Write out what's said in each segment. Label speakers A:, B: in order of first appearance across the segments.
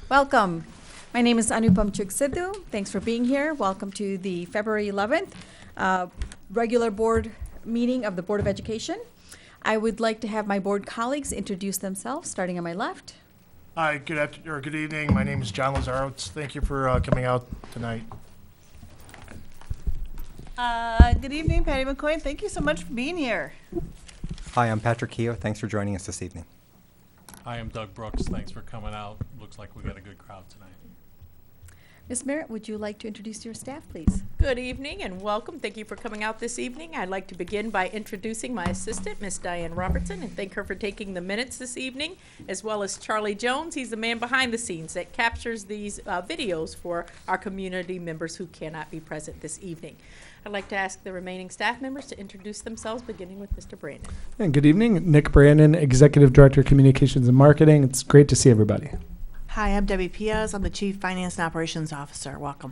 A: Welcome. My name is Anupam Chugsidhu. Thanks for being here. Welcome to the February 11th regular board meeting of the Board of Education. I would like to have my board colleagues introduce themselves, starting on my left.
B: Hi, good evening. My name is John Lazarowitz. Thank you for coming out tonight.
C: Good evening, Patty McCoy. Thank you so much for being here.
D: Hi, I'm Patrick Keogh. Thanks for joining us this evening.
E: Hi, I'm Doug Brooks. Thanks for coming out. Looks like we got a good crowd tonight.
A: Ms. Merritt, would you like to introduce your staff, please?
F: Good evening and welcome. Thank you for coming out this evening. I'd like to begin by introducing my assistant, Miss Diane Robertson, and thank her for taking the minutes this evening, as well as Charlie Jones. He's the man behind the scenes that captures these videos for our community members who cannot be present this evening. I'd like to ask the remaining staff members to introduce themselves, beginning with Mr. Brandon.
G: And good evening, Nick Brandon, Executive Director of Communications and Marketing. It's great to see everybody.
C: Hi, I'm Debbie Piaz. I'm the Chief Finance and Operations Officer. Welcome.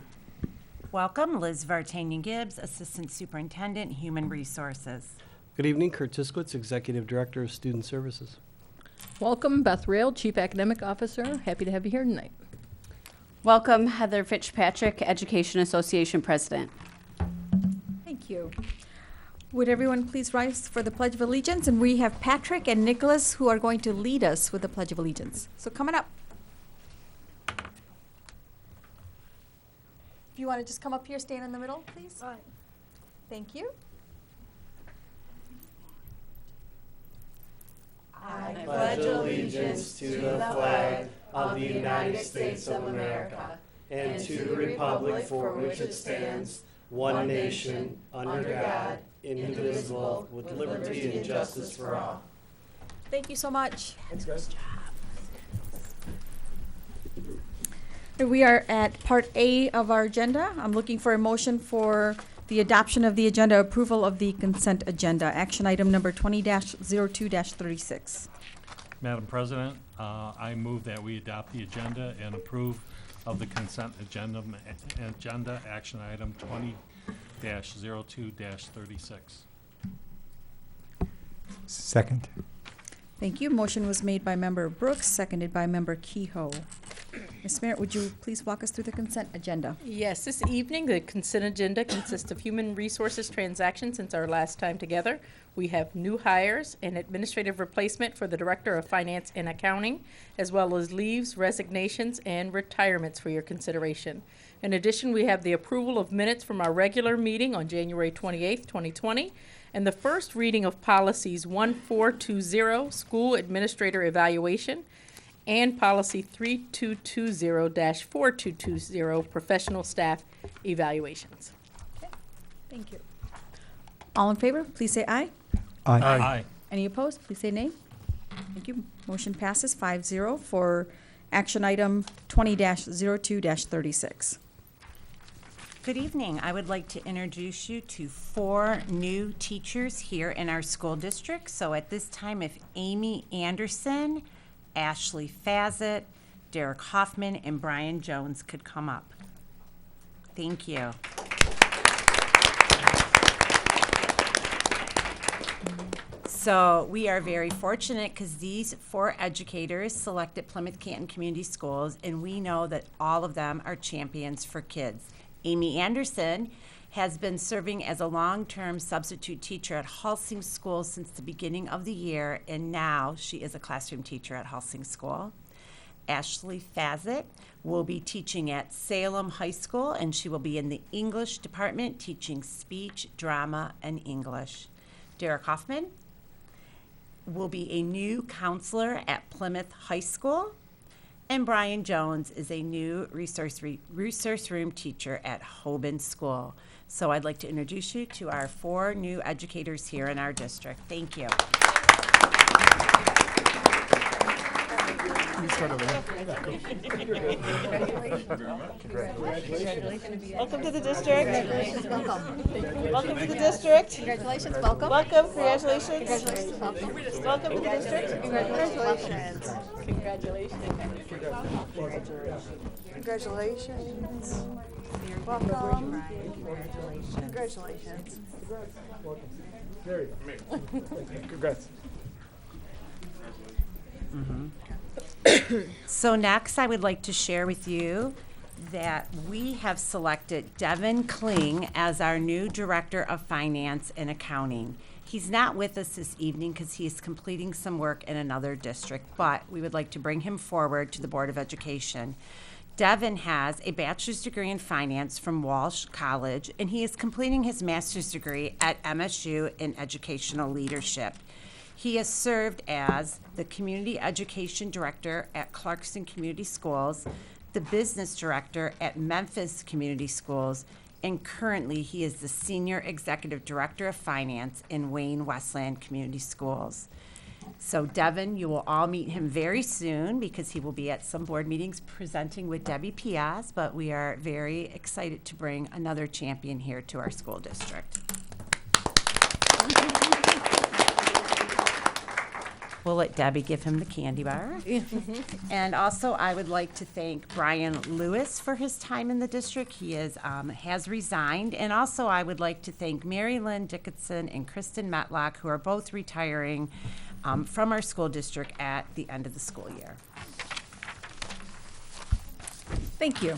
H: Welcome, Liz Vartanian-Gibbs, Assistant Superintendent, Human Resources.
I: Good evening, Kurt Tiskowitz, Executive Director of Student Services.
J: Welcome, Beth Rail, Chief Academic Officer. Happy to have you here tonight.
K: Welcome, Heather Fitzpatrick, Education Association President.
A: Thank you. Would everyone please rise for the Pledge of Allegiance? And we have Patrick and Nicholas who are going to lead us with the Pledge of Allegiance. So coming up. If you want to just come up here, stand in the middle, please. All right. Thank you.
L: I pledge allegiance to the flag of the United States of America and to the republic for which it stands, one nation, under God, indivisible, with liberty and justice for all.
A: Thank you so much.
B: Thanks, guys.
A: We are at Part A of our agenda. I'm looking for a motion for the adoption of the agenda, approval of the consent agenda. Action item number 20-02-36.
E: Madam President, I move that we adopt the agenda and approve of the consent agenda action item 20-02-36.
D: Second.
A: Thank you. Motion was made by Member Brooks, seconded by Member Kehoe. Ms. Merritt, would you please walk us through the consent agenda?
F: Yes, this evening the consent agenda consists of human resources transactions since our last time together. We have new hires and administrative replacement for the Director of Finance and Accounting, as well as leaves, resignations, and retirements for your consideration. In addition, we have the approval of minutes from our regular meeting on January 28th, 2020, and the first reading of policies 1420, School Administrator Evaluation, and policy 3220-4220, Professional Staff Evaluations.
A: Okay. Thank you. All in favor, please say aye.
D: Aye.
E: Aye.
A: Any opposed, please say nay. Thank you. Motion passes 5-0 for action item 20-02-36.
H: Good evening. I would like to introduce you to 4 new teachers here in our school district. So at this time, if Amy Anderson, Ashley Fazet, Derek Hoffman, and Brian Jones could come up. Thank you. So we are very fortunate because these 4 educators selected Plymouth Canton Community Schools, and we know that all of them are champions for kids. Amy Anderson has been serving as a long-term substitute teacher at Halsing School since the beginning of the year, and now she is a classroom teacher at Halsing School. Ashley Fazet will be teaching at Salem High School, and she will be in the English department teaching speech, drama, and English. Derek Hoffman will be a new counselor at Plymouth High School, and Brian Jones is a new resource room teacher at Hoban School. So I'd like to introduce you to our 4 new educators here in our district. Thank you.
C: Welcome to the district. Welcome to the district.
A: Congratulations. Welcome.
C: Welcome. Congratulations.
A: Congratulations. Welcome.
C: Welcome to the district.
A: Congratulations.
C: Congratulations. Welcome. Congratulations.
B: Congrats.
H: So next, I would like to share with you that we have selected Devin Kling as our new Director of Finance and Accounting. He's not with us this evening because he is completing some work in another district, but we would like to bring him forward to the Board of Education. Devin has a bachelor's degree in finance from Walsh College, and he is completing his master's degree at MSU in educational leadership. He has served as the Community Education Director at Clarkson Community Schools, the Business Director at Memphis Community Schools, and currently he is the Senior Executive Director of Finance in Wayne Westland Community Schools. So Devin, you will all meet him very soon because he will be at some board meetings presenting with Debbie Piaz, but we are very excited to bring another champion here to our school district. We'll let Debbie give him the candy bar. And also, I would like to thank Brian Lewis for his time in the district. He has resigned. And also, I would like to thank Mary Lynn Dickinson and Kristen Metlock, who are both retiring from our school district at the end of the school year.
A: Thank you.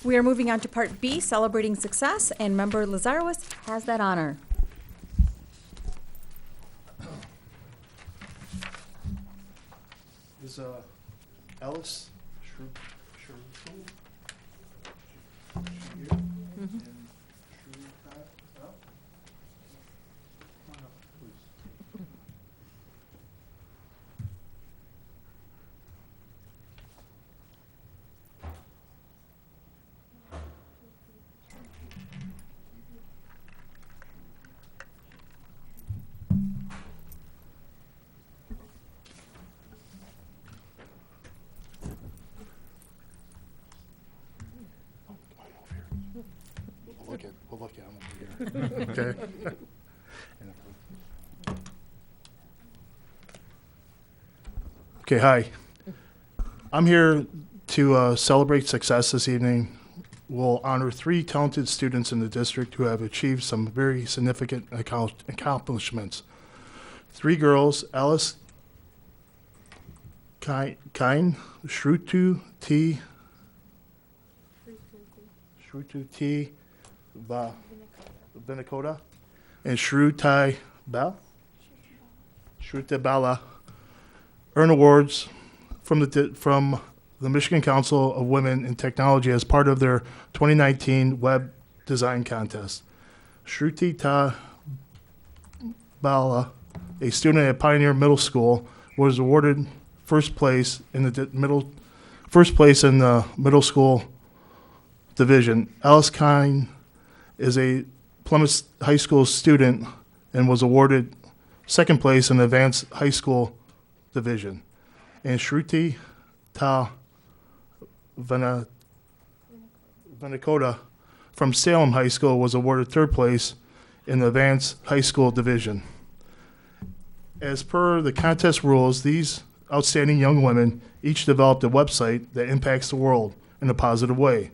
A: We are moving on to Part B, Celebrating Success, and Member Lazarowitz has that honor.
B: Is Alice Shrew? We'll look at him over here. Okay. Okay, hi. I'm here to celebrate success this evening. We'll honor 3 talented students in the district who have achieved some very significant accomplishments. 3 girls, Alice Kine, Shrutu T. Vinakota, and Shrutai Bala earn awards from the Michigan Council of Women in Technology as part of their 2019 web design contest. Shruti Ta Bala, a student at Pioneer Middle School, was awarded first place in the middle school division. Alice Kine is a Plymouth High School student and was awarded second place in the advanced high school division. And Shruti Ta Vinakota from Salem High School was awarded third place in the advanced high school division. As per the contest rules, these outstanding young women each developed a website that impacts the world in a positive way,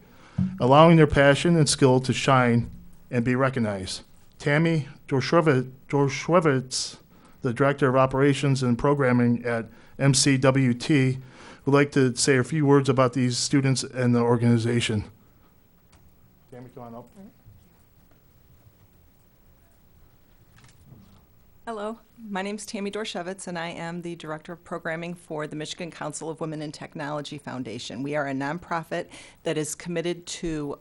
B: allowing their passion and skill to shine and be recognized. Tammy Dorshwevitz, the Director of Operations and Programming at MCWT, would like to say a few words about these students and the organization. Tammy, come on up.
M: Hello, my name is Tammy Dorshevitz, and I am the Director of Programming for the Michigan Council of Women in Technology Foundation. We are a nonprofit that is committed to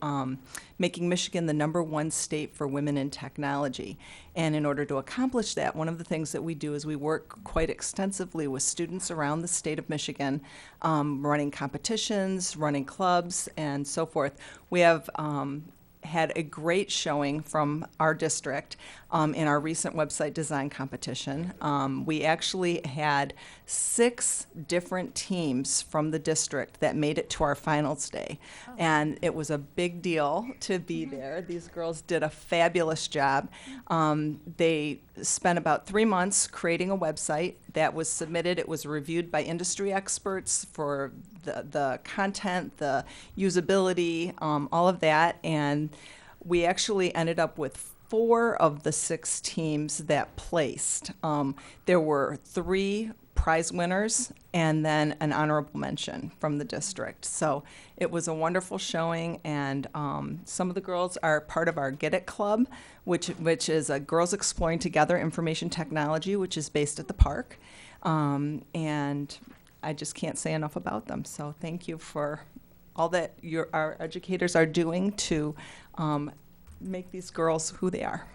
M: making Michigan the #1 state for women in technology. And in order to accomplish that, one of the things that we do is we work quite extensively with students around the state of Michigan, running competitions, running clubs, and so forth. We have had a great showing from our district in our recent website design competition. We actually had 6 different teams from the district that made it to our finals day. Oh. And it was a big deal to be there. These girls did a fabulous job. They spent about 3 months creating a website that was submitted. It was reviewed by industry experts for the content, the usability, all of that. And we actually ended up with 4 of the 6 teams that placed. There were 3 prize winners and then an honorable mention from the district. So it was a wonderful showing, and some of the girls are part of our Get It Club, which is a Girls Exploring Together Information Technology, which is based at the park. And I just can't say enough about them. So thank you for all that our educators are doing to make these girls who they are.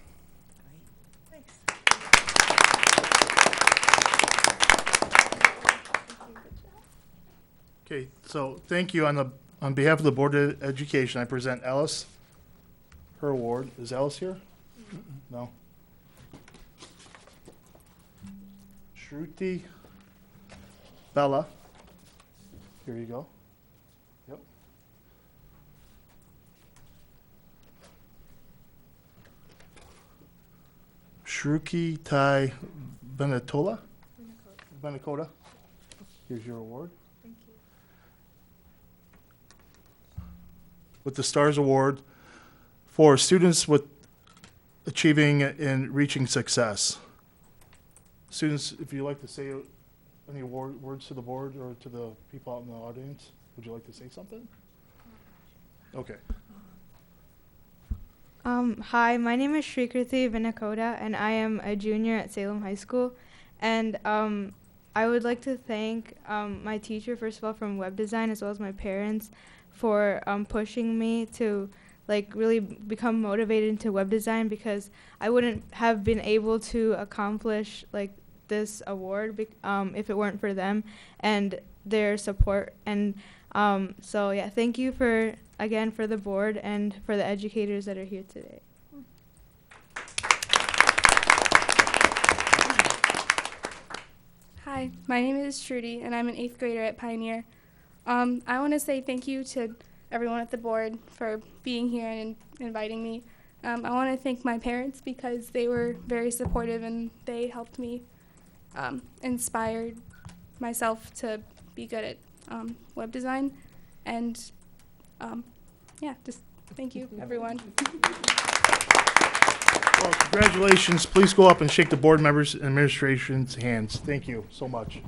B: Okay, so thank you. On behalf of the Board of Education, I present Alice her award. Is Alice here? No. Shruti Bella. Here you go. Yep. Shruti Tai Benatola. Benakota. Here's your award. With the STARS Award for students with achieving and reaching success. Students, if you'd like to say any words to the board or to the people out in the audience, would you like to say something? Okay.
N: Hi, my name is Shrikriti Vinakota, and I am a junior at Salem High School. And I would like to thank my teacher, first of all, from web design, as well as my parents, for pushing me to really become motivated into web design, because I wouldn't have been able to accomplish this award if it weren't for them and their support. And so yeah, thank you for the board and for the educators that are here today.
O: Hi, my name is Trudy, and I'm an 8th grader at Pioneer. I want to say thank you to everyone at the board for being here and inviting me. I want to thank my parents because they were very supportive and they helped me inspired myself to be good at web design. And yeah, just thank you, everyone.
B: Well, congratulations. Please go up and shake the board members and administration's hands. Thank you so much.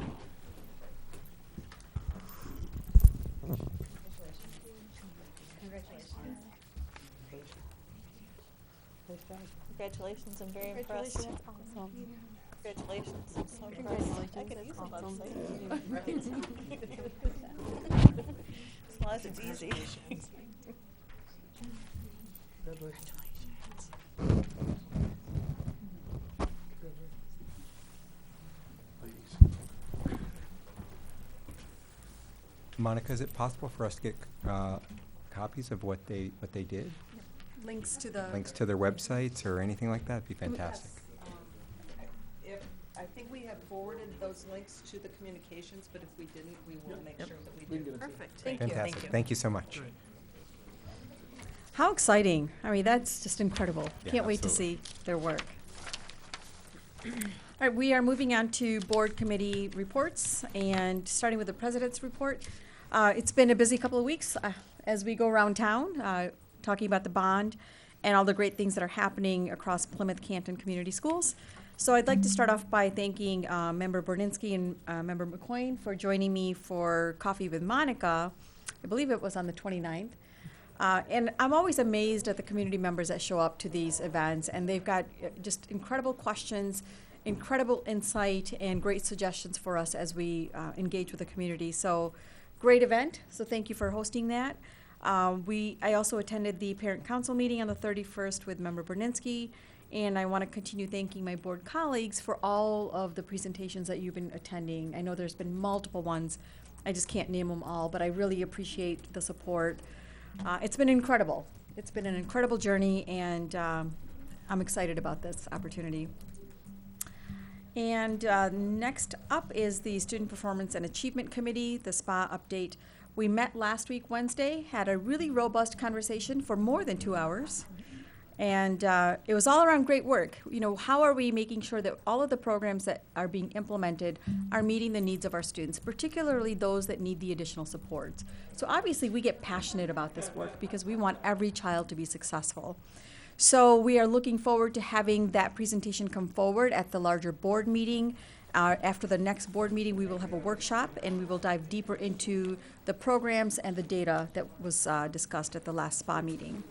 C: Congratulations, I'm very impressed. Awesome. Congratulations, I'm so impressed. I can use some websites. Right. As long as it's easy. Congratulations.
D: Monica, is it possible for us to get copies of what they did?
A: Links to the
D: Links to their websites or anything like that? Would be fantastic.
M: Yes. I think we have forwarded those links to the communications, but if we didn't, we will make sure that we do. Perfect. Thank you.
D: Fantastic. Thank you so much.
A: How exciting. I mean, that's just incredible.
D: Yeah,
A: Can't wait to see their work. All right, we are moving on to board committee reports, and starting with the president's report. It's been a busy couple of weeks as we go around town, talking about the bond and all the great things that are happening across Plymouth Canton Community Schools. So I'd like to start off by thanking Member Borninski and Member McQueen for joining me for Coffee with Monica. I believe it was on the 29th. And I'm always amazed at the community members that show up to these events, and they've got just incredible questions, incredible insight, and great suggestions for us as we engage with the community. So great event, so thank you for hosting that. I also attended the parent council meeting on the 31st with Member Borninski, and I want to continue thanking my board colleagues for all of the presentations that you've been attending. I know there's been multiple ones. I just can't name them all, but I really appreciate the support. It's been incredible. It's been an incredible journey, and I'm excited about this opportunity. And next up is the Student Performance and Achievement Committee, the SPA update. We met last week, Wednesday, had a really robust conversation for more than 2 hours. And it was all around great work. You know, how are we making sure that all of the programs that are being implemented are meeting the needs of our students, particularly those that need the additional supports. So obviously we get passionate about this work because we want every child to be successful. So we are looking forward to having that presentation come forward at the larger board meeting After the next board meeting, we will have a workshop, and we will dive deeper into the programs and the data that was discussed at the last SPA meeting.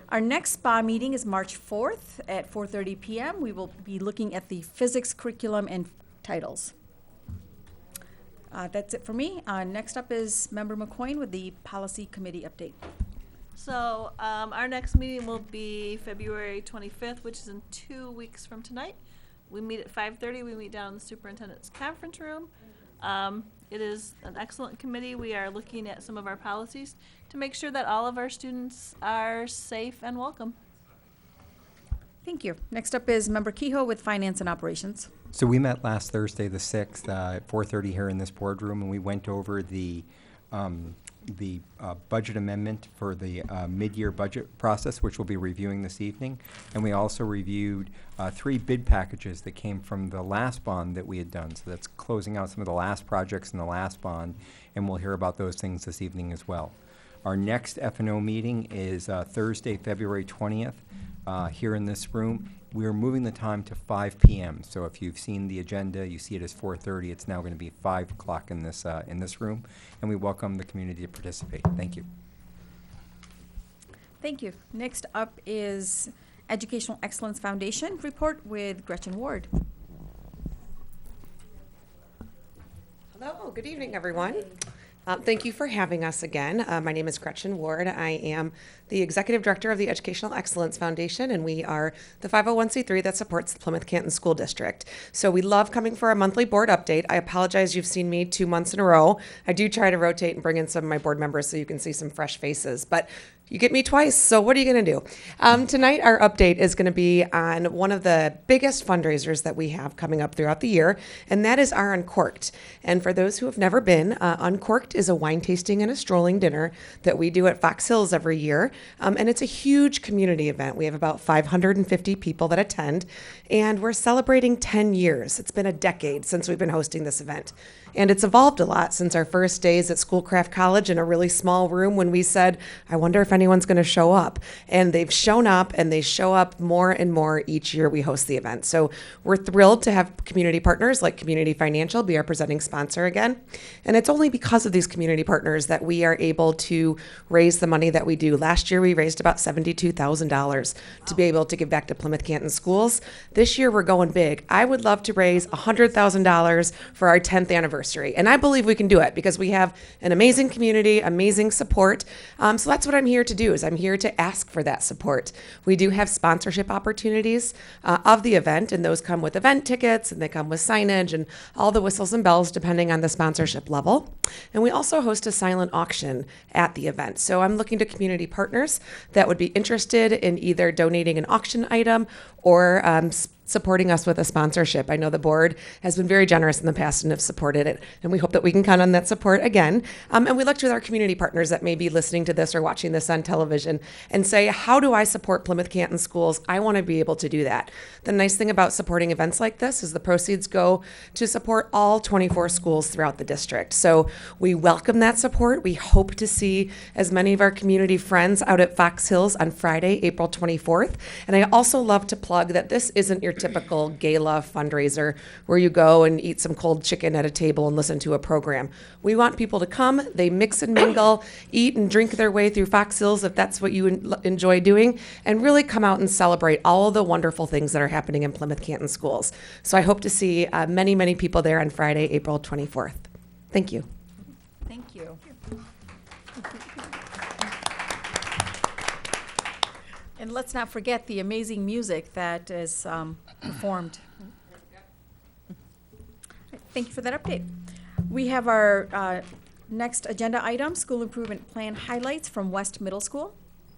A: Our next SPA meeting is March 4th at 4:30 p.m. We will be looking at the physics curriculum and titles. That's it for me. Next up is Member McCoyne with the Policy Committee update.
C: So our next meeting will be February 25th, which is in 2 weeks from tonight. We meet at 5:30. We meet down in the Superintendent's Conference Room. It is an excellent committee. We are looking at some of our policies to make sure that all of our students are safe and welcome.
A: Thank you. Next up is Member Kehoe with Finance and Operations.
D: So we met last Thursday, the 6th, at 4:30 here in this boardroom, and we went over the budget amendment for the mid-year budget process, which we'll be reviewing this evening. And we also reviewed 3 bid packages that came from the last bond that we had done. So that's closing out some of the last projects in the last bond, and we'll hear about those things this evening as well. Our next F&O meeting is Thursday, February 20th, here in this room. We are moving the time to 5 p.m. So if you've seen the agenda, you see it as 4:30. It's now going to be 5 o'clock in this room, and we welcome the community to participate. Thank you.
A: Thank you. Next up is Educational Excellence Foundation report with Gretchen Ward.
P: Hello, good evening, everyone. Thank you for having us again. My name is Gretchen Ward. I am the Executive Director of the Educational Excellence Foundation, and we are the 501c3 that supports the Plymouth Canton School District. So we love coming for our monthly board update. I apologize you've seen me 2 months in a row. I do try to rotate and bring in some of my board members so you can see some fresh faces, but you get me twice, so what are you going to do? Tonight, our update is going to be on one of the biggest fundraisers that we have coming up throughout the year, and that is our Uncorked. And for those who have never been, Uncorked is a wine tasting and a strolling dinner that we do at Fox Hills every year, and it's a huge community event. We have about 550 people that attend, and we're celebrating 10 years. It's been a decade since we've been hosting this event. And it's evolved a lot since our first days at Schoolcraft College in a really small room when we said, I wonder if anyone's going to show up. And they've shown up, and they show up more and more each year we host the event. So we're thrilled to have community partners like Community Financial be our presenting sponsor again. And it's only because of these community partners that we are able to raise the money that we do. Last year, we raised about $72,000 to be able to give back to Plymouth Canton schools. This year, we're going big. I would love to raise $100,000 for our 10th anniversary. And I believe we can do it because we have an amazing community, amazing support. So that's what I'm here to do, is I'm here to ask for that support. We do have sponsorship opportunities of the event, and those come with event tickets, and they come with signage and all the whistles and bells depending on the sponsorship level. And we also host a silent auction at the event. So I'm looking to community partners that would be interested in either donating an auction item or supporting us with a sponsorship. I know the board has been very generous in the past and have supported it, and we hope that we can count on that support again. And we looked with our community partners that may be listening to this or watching this on television and say, how do I support Plymouth Canton schools? I want to be able to do that. The nice thing about supporting events like this is the proceeds go to support all 24 schools throughout the district. So we welcome that support. We hope to see as many of our community friends out at Fox Hills on Friday, April 24th. And I also love to plug that this isn't your typical gala fundraiser where you go and eat some cold chicken at a table and listen to a program. We want people to come, they mix and mingle, eat and drink their way through Fox Hills if that's what you enjoy doing, and really come out and celebrate all of the wonderful things that are happening in Plymouth Canton schools. So I hope to see many, many people there on Friday, April 24th. Thank you.
A: Thank you. And let's not forget the amazing music that is performed. Thank you for that update. We have our next agenda item, School Improvement Plan highlights from West Middle School.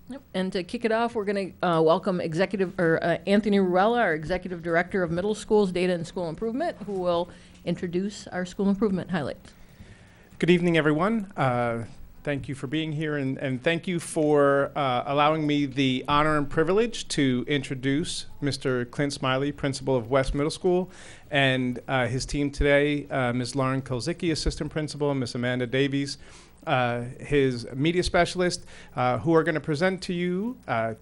J: Yep. And to kick it off, we're going to welcome Anthony Ruella, our Executive Director of Middle Schools Data and School Improvement, who will introduce our school improvement highlights.
Q: Good evening, everyone. Thank you for being here, and thank you for allowing me the honor and privilege to introduce Mr. Clint Smiley, principal of West Middle School, and his team today, Ms. Lauren Kolzicki, assistant principal, and Ms. Amanda Davies, his media specialist, who are going to present to you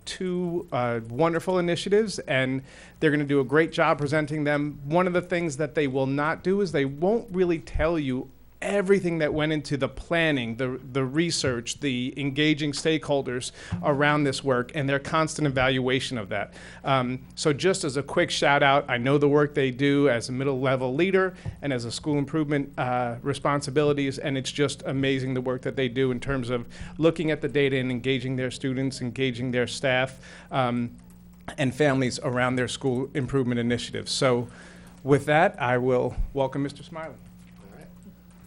Q: two wonderful initiatives, and they're going to do a great job presenting them. One of the things that they will not do is they won't really tell you everything that went into the planning, the research, the engaging stakeholders around this work, and their constant evaluation of that. So just as a quick shout out, I know the work they do as a middle level leader and as a school improvement responsibilities, and it's just amazing the work that they do in terms of looking at the data and engaging their students, engaging their staff, and families around their school improvement initiatives. So with that, I will welcome Mr. Smiley.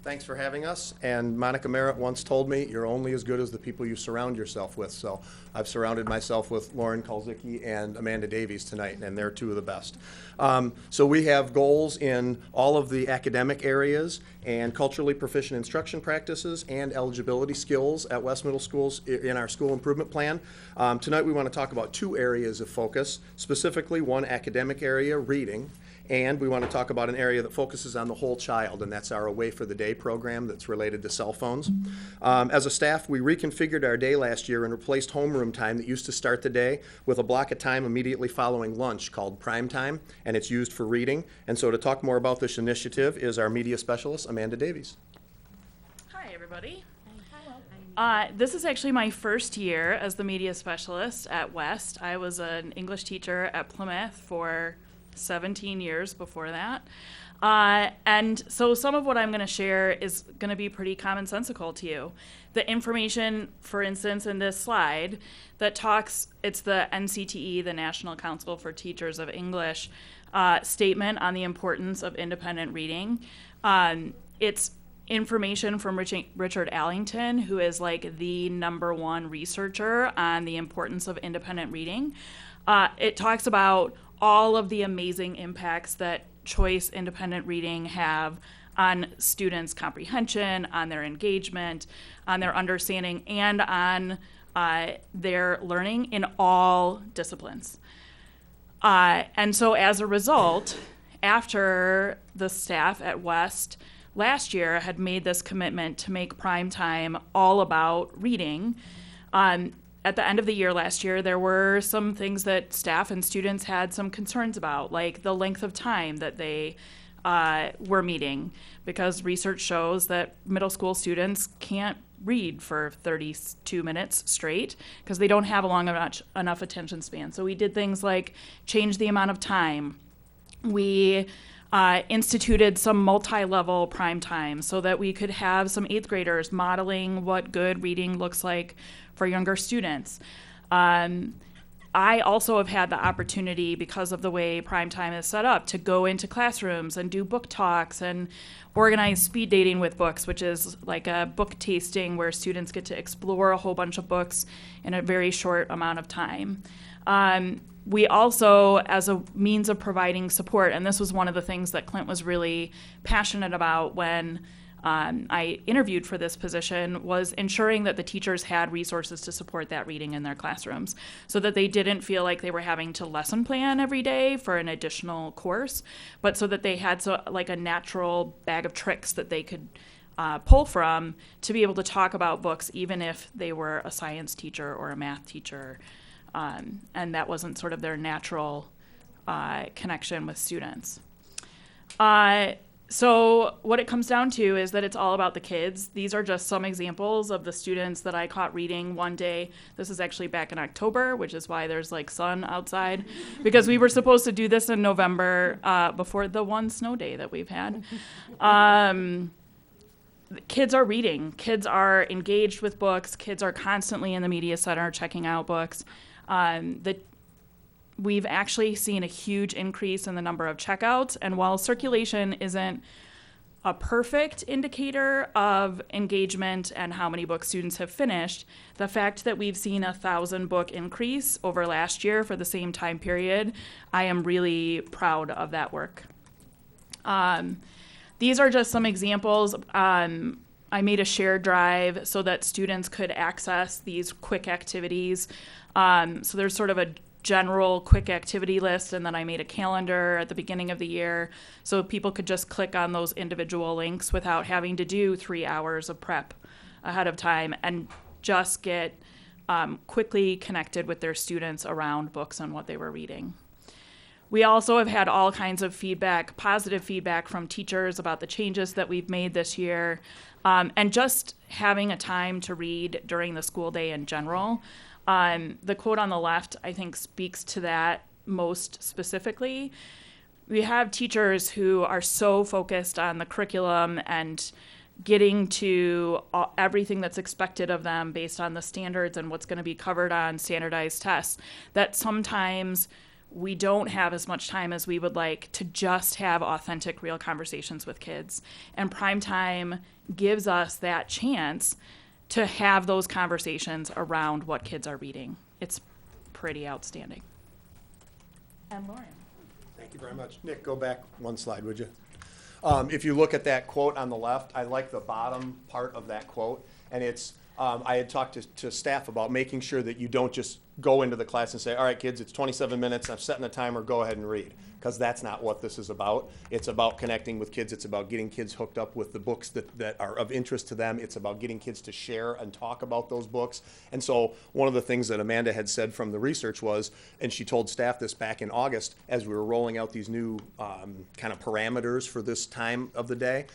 R: Thanks for having us. And Monica Merritt once told me, you're only as good as the people you surround yourself with. So I've surrounded myself with Lauren Kalzicki and Amanda Davies tonight, and they're two of the best. So we have goals in all of the academic areas and culturally proficient instruction practices and eligibility skills at West Middle Schools in our school improvement plan. Tonight we want to talk about two areas of focus, specifically one academic area, reading, and we want to talk about an area that focuses on the whole child, and that's our Away for the Day program that's related to cell phones. As a staff, we reconfigured our day last year and replaced homeroom time that used to start the day with a block of time immediately following lunch called prime time, and it's used for reading. And so to talk more about this initiative is our media specialist, Amanda Davies.
S: Hi, everybody. This is actually my first year as the media specialist at West. I was an English teacher at Plymouth for 17 years before that. And so some of what I'm going to share is going to be pretty commonsensical to you. The information, for instance, in this slide that talks, it's the NCTE, the National Council for Teachers of English, statement on the importance of independent reading. It's information from Richard Allington, who is like the #1 researcher on the importance of independent reading. It talks about all of the amazing impacts that choice independent reading have on students' comprehension, on their engagement, on their understanding, and on their learning in all disciplines. And so as a result, after the staff at West last year had made this commitment to make prime time all about reading, at the end of the year last year, there were some things that staff and students had some concerns about, like the length of time that they were meeting, because research shows that middle school students can't read for 32 minutes straight because they don't have a long enough attention span. So we did things like change the amount of time. We instituted some multi-level prime time so that we could have some 8th graders modeling what good reading looks like for younger students. I also have had the opportunity, because of the way prime time is set up, to go into classrooms and do book talks and organize speed dating with books, which is like a book tasting where students get to explore a whole bunch of books in a very short amount of time. We also, as a means of providing support, and this was one of the things that Clint was really passionate about when I interviewed for this position, was ensuring that the teachers had resources to support that reading in their classrooms so that they didn't feel like they were having to lesson plan every day for an additional course, but so that they had like a natural bag of tricks that they could pull from to be able to talk about books even if they were a science teacher or a math teacher, and that wasn't sort of their natural connection with students. So what it comes down to is that it's all about the kids. These are just some examples of the students that I caught reading one day. This is actually back in October, which is why there's like sun outside, because we were supposed to do this in November before the one snow day that we've had. Kids are reading. Kids are engaged with books. Kids are constantly in the media center checking out books. We've actually seen a huge increase in the number of checkouts, and while circulation isn't a perfect indicator of engagement and how many books students have finished, the fact that we've seen a 1,000-book increase over last year for the same time period, I am really proud of that work. These are just some examples. I made a shared drive so that students could access these quick activities. So there's sort of a general quick activity list, and then I made a calendar at the beginning of the year so people could just click on those individual links without having to do 3 hours of prep ahead of time and just get quickly connected with their students around books and what they were reading. We also have had all kinds of feedback, positive feedback from teachers about the changes that we've made this year, and just having a time to read during the school day in general. The quote on the left, I think, speaks to that most specifically. We have teachers who are so focused on the curriculum and getting to everything that's expected of them based on the standards and what's going to be covered on standardized tests that sometimes we don't have as much time as we would like to just have authentic, real conversations with kids. And prime time gives us that chance to have those conversations around what kids are reading. It's pretty outstanding. And Lauren.
R: Thank you very much. Nick, go back one slide, would you? If you look at that quote on the left, I like the bottom part of that quote. And it's, I had talked to staff about making sure that you don't just go into the class and say, all right, kids, it's 27 minutes, I'm setting the timer, go ahead and read. Because that's not what this is about. It's about connecting with kids. It's about getting kids hooked up with the books that are of interest to them. It's about getting kids to share and talk about those books. And so one of the things that Amanda had said from the research was, and she told staff this back in August as we were rolling out these new kind of parameters for this time of the day,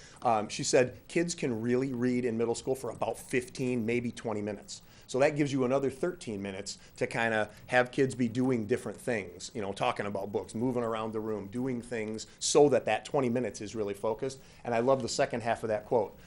R: she said kids can really read in middle school for about 15, maybe 20 minutes. So that gives you another 13 minutes to kind of have kids be doing different things, you know, talking about books, moving around the room, doing things so that that 20 minutes is really focused. And I love the second half of that quote.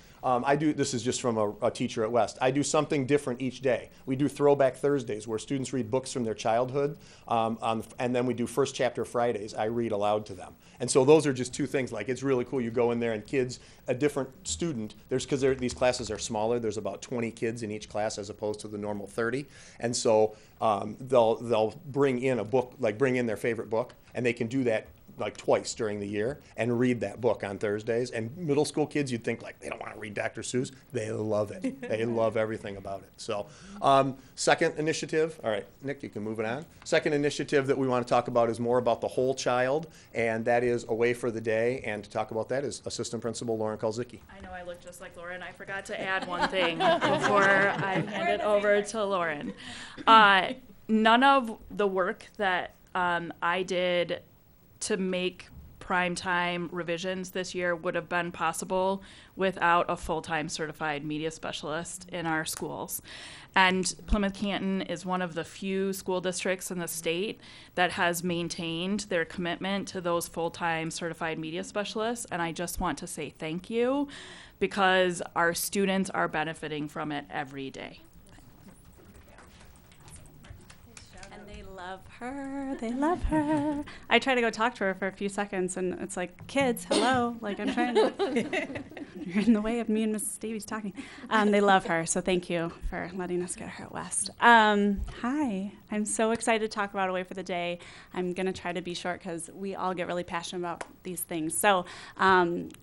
R: This is just from a teacher at West. I do something different each day. We do Throwback Thursdays where students read books from their childhood, and then we do First Chapter Fridays. I read aloud to them. And so those are just two things. Like, it's really cool. You go in there and kids, a different student, because these classes are smaller. There's about 20 kids in each class as opposed to the normal 30. And so they'll bring in a book, like bring in their favorite book, and they can do that like twice during the year and read that book on Thursdays. And middle school kids, you'd think like they don't want to read Dr. Seuss. They love it. They love everything about it. So second initiative, all right, Nick, you can move it on. Second initiative that we want to talk about is more about the whole child, and that is Away for the Day. And to talk about that is Assistant Principal Lauren Kalzicki.
S: I know I look just like Lauren. I forgot to add one thing before I hand it over to Lauren. None of the work that I did to make primetime revisions this year would have been possible without a full-time certified media specialist in our schools. And Plymouth Canton is one of the few school districts in the state that has maintained their commitment to those full-time certified media specialists. And I just want to say thank you, because our students are benefiting from it every day.
K: Love her. They love her. I try to go talk to her for a few seconds, and it's like, kids, hello. Like, I'm trying to. You're in the way of me and Mrs. Davies talking. They love her, so thank you for letting us get her at West. Hi. I'm so excited to talk about Away for the Day. I'm going to try to be short because we all get really passionate about these things. So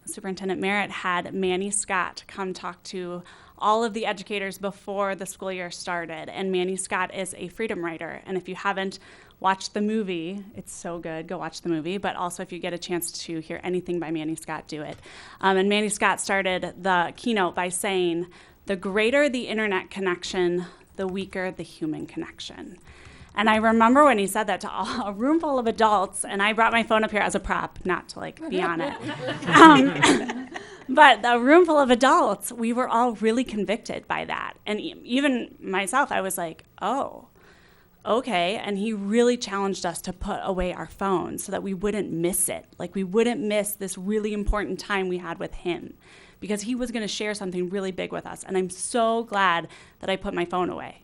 K: Superintendent Merritt had Manny Scott come talk to all of the educators before the school year started. And Manny Scott is a freedom writer. And if you haven't watched the movie, it's so good. Go watch the movie. But also, if you get a chance to hear anything by Manny Scott, do it. And Manny Scott started the keynote by saying, the greater the internet connection, the weaker the human connection. And I remember when he said that to a room full of adults, and I brought my phone up here as a prop, not to like be on it. But the room full of adults, we were all really convicted by that. And even myself, I was like, oh, okay. And he really challenged us to put away our phones so that we wouldn't miss it. Like, we wouldn't miss this really important time we had with him, because he was going to share something really big with us. And I'm so glad that I put my phone away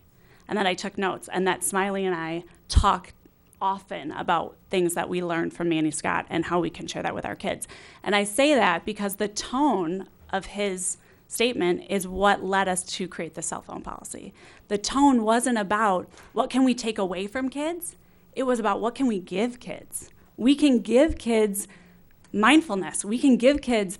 K: and that I took notes, and that Smiley and I talk often about things that we learned from Manny Scott and how we can share that with our kids. And I say that because the tone of his statement is what led us to create the cell phone policy. The tone wasn't about what can we take away from kids. It was about what can we give kids. We can give kids mindfulness. We can give kids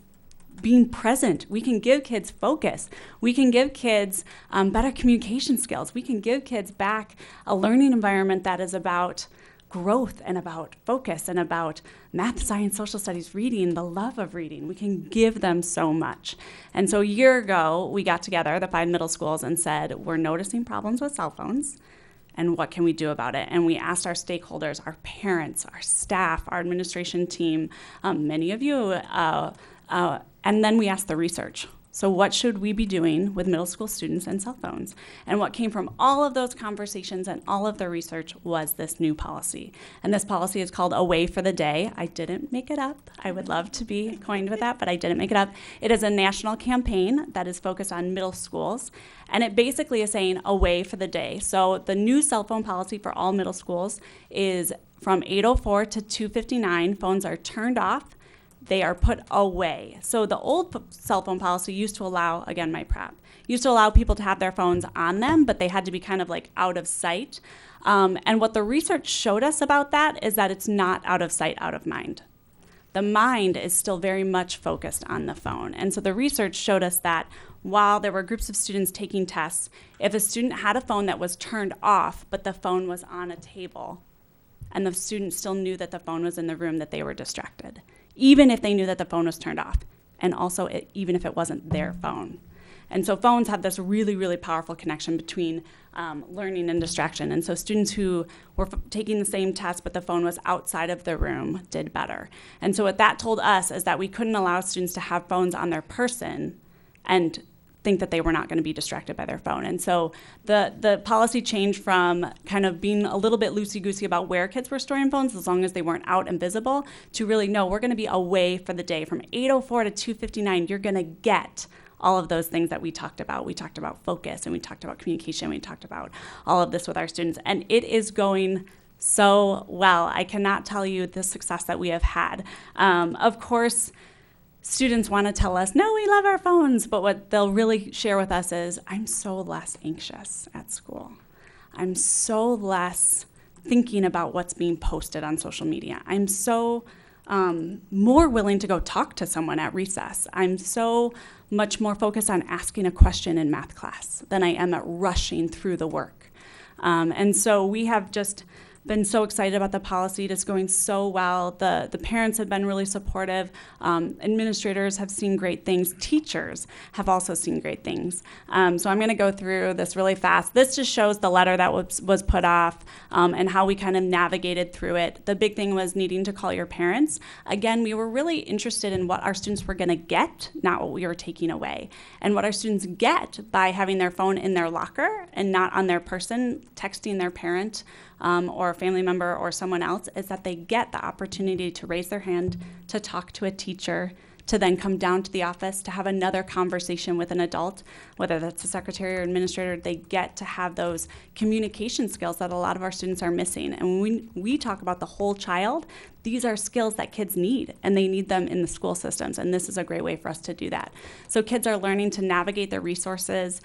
K: being present. We can give kids focus. We can give kids better communication skills. We can give kids back a learning environment that is about growth and about focus and about math, science, social studies, reading, the love of reading. We can give them so much. And so a year ago, we got together, the 5 middle schools, and said, we're noticing problems with cell phones, and what can we do about it? And we asked our stakeholders, our parents, our staff, our administration team, many of you, and then we asked the research. So what should we be doing with middle school students and cell phones? And what came from all of those conversations and all of the research was this new policy. And this policy is called Away for the Day. I didn't make it up. I would love to be coined with that, but I didn't make it up. It is a national campaign that is focused on middle schools. And it basically is saying away for the day. So the new cell phone policy for all middle schools is from 8:04 to 2:59, phones are turned off. They are put away. So the old cell phone policy used to allow, again, my prep, used to allow people to have their phones on them, but they had to be kind of like out of sight. And what the research showed us about that is that it's not out of sight, out of mind. The mind is still very much focused on the phone. And so the research showed us that while there were groups of students taking tests, if a student had a phone that was turned off, but the phone was on a table, and the student still knew that the phone was in the room, that they were distracted, even if they knew that the phone was turned off, and also even if it wasn't their phone. And so phones have this really, really powerful connection between learning and distraction. And so students who were taking the same test but the phone was outside of the room did better. And so what that told us is that we couldn't allow students to have phones on their person and think that they were not going to be distracted by their phone. And so the policy changed from kind of being a little bit loosey-goosey about where kids were storing phones as long as they weren't out and visible to really, no, we're going to be away for the day. From 8:04 to 2:59, you're going to get all of those things that we talked about. We talked about focus, and we talked about communication. We talked about all of this with our students. And it is going so well. I cannot tell you the success that we have had. Of course, students want to tell us, no, we love our phones, but what they'll really share with us is, I'm so less anxious at school. I'm so less thinking about what's being posted on social media. I'm so more willing to go talk to someone at recess. I'm so much more focused on asking a question in math class than I am at rushing through the work. And so we have just been so excited about the policy. It's going so well. The parents have been really supportive. Administrators have seen great things. Teachers have also seen great things. So I'm going to go through this really fast. This just shows the letter that was put off and how we kind of navigated through it. The big thing was needing to call your parents. Again, we were really interested in what our students were going to get, not what we were taking away. And what our students get by having their phone in their locker and not on their person, texting their parent or a family member or someone else, is that they get the opportunity to raise their hand, to talk to a teacher, to then come down to the office to have another conversation with an adult, whether that's a secretary or administrator. They get to have those communication skills that a lot of our students are missing. And when we talk about the whole child, these are skills that kids need, and they need them in the school systems, and this is a great way for us to do that. So kids are learning to navigate their resources,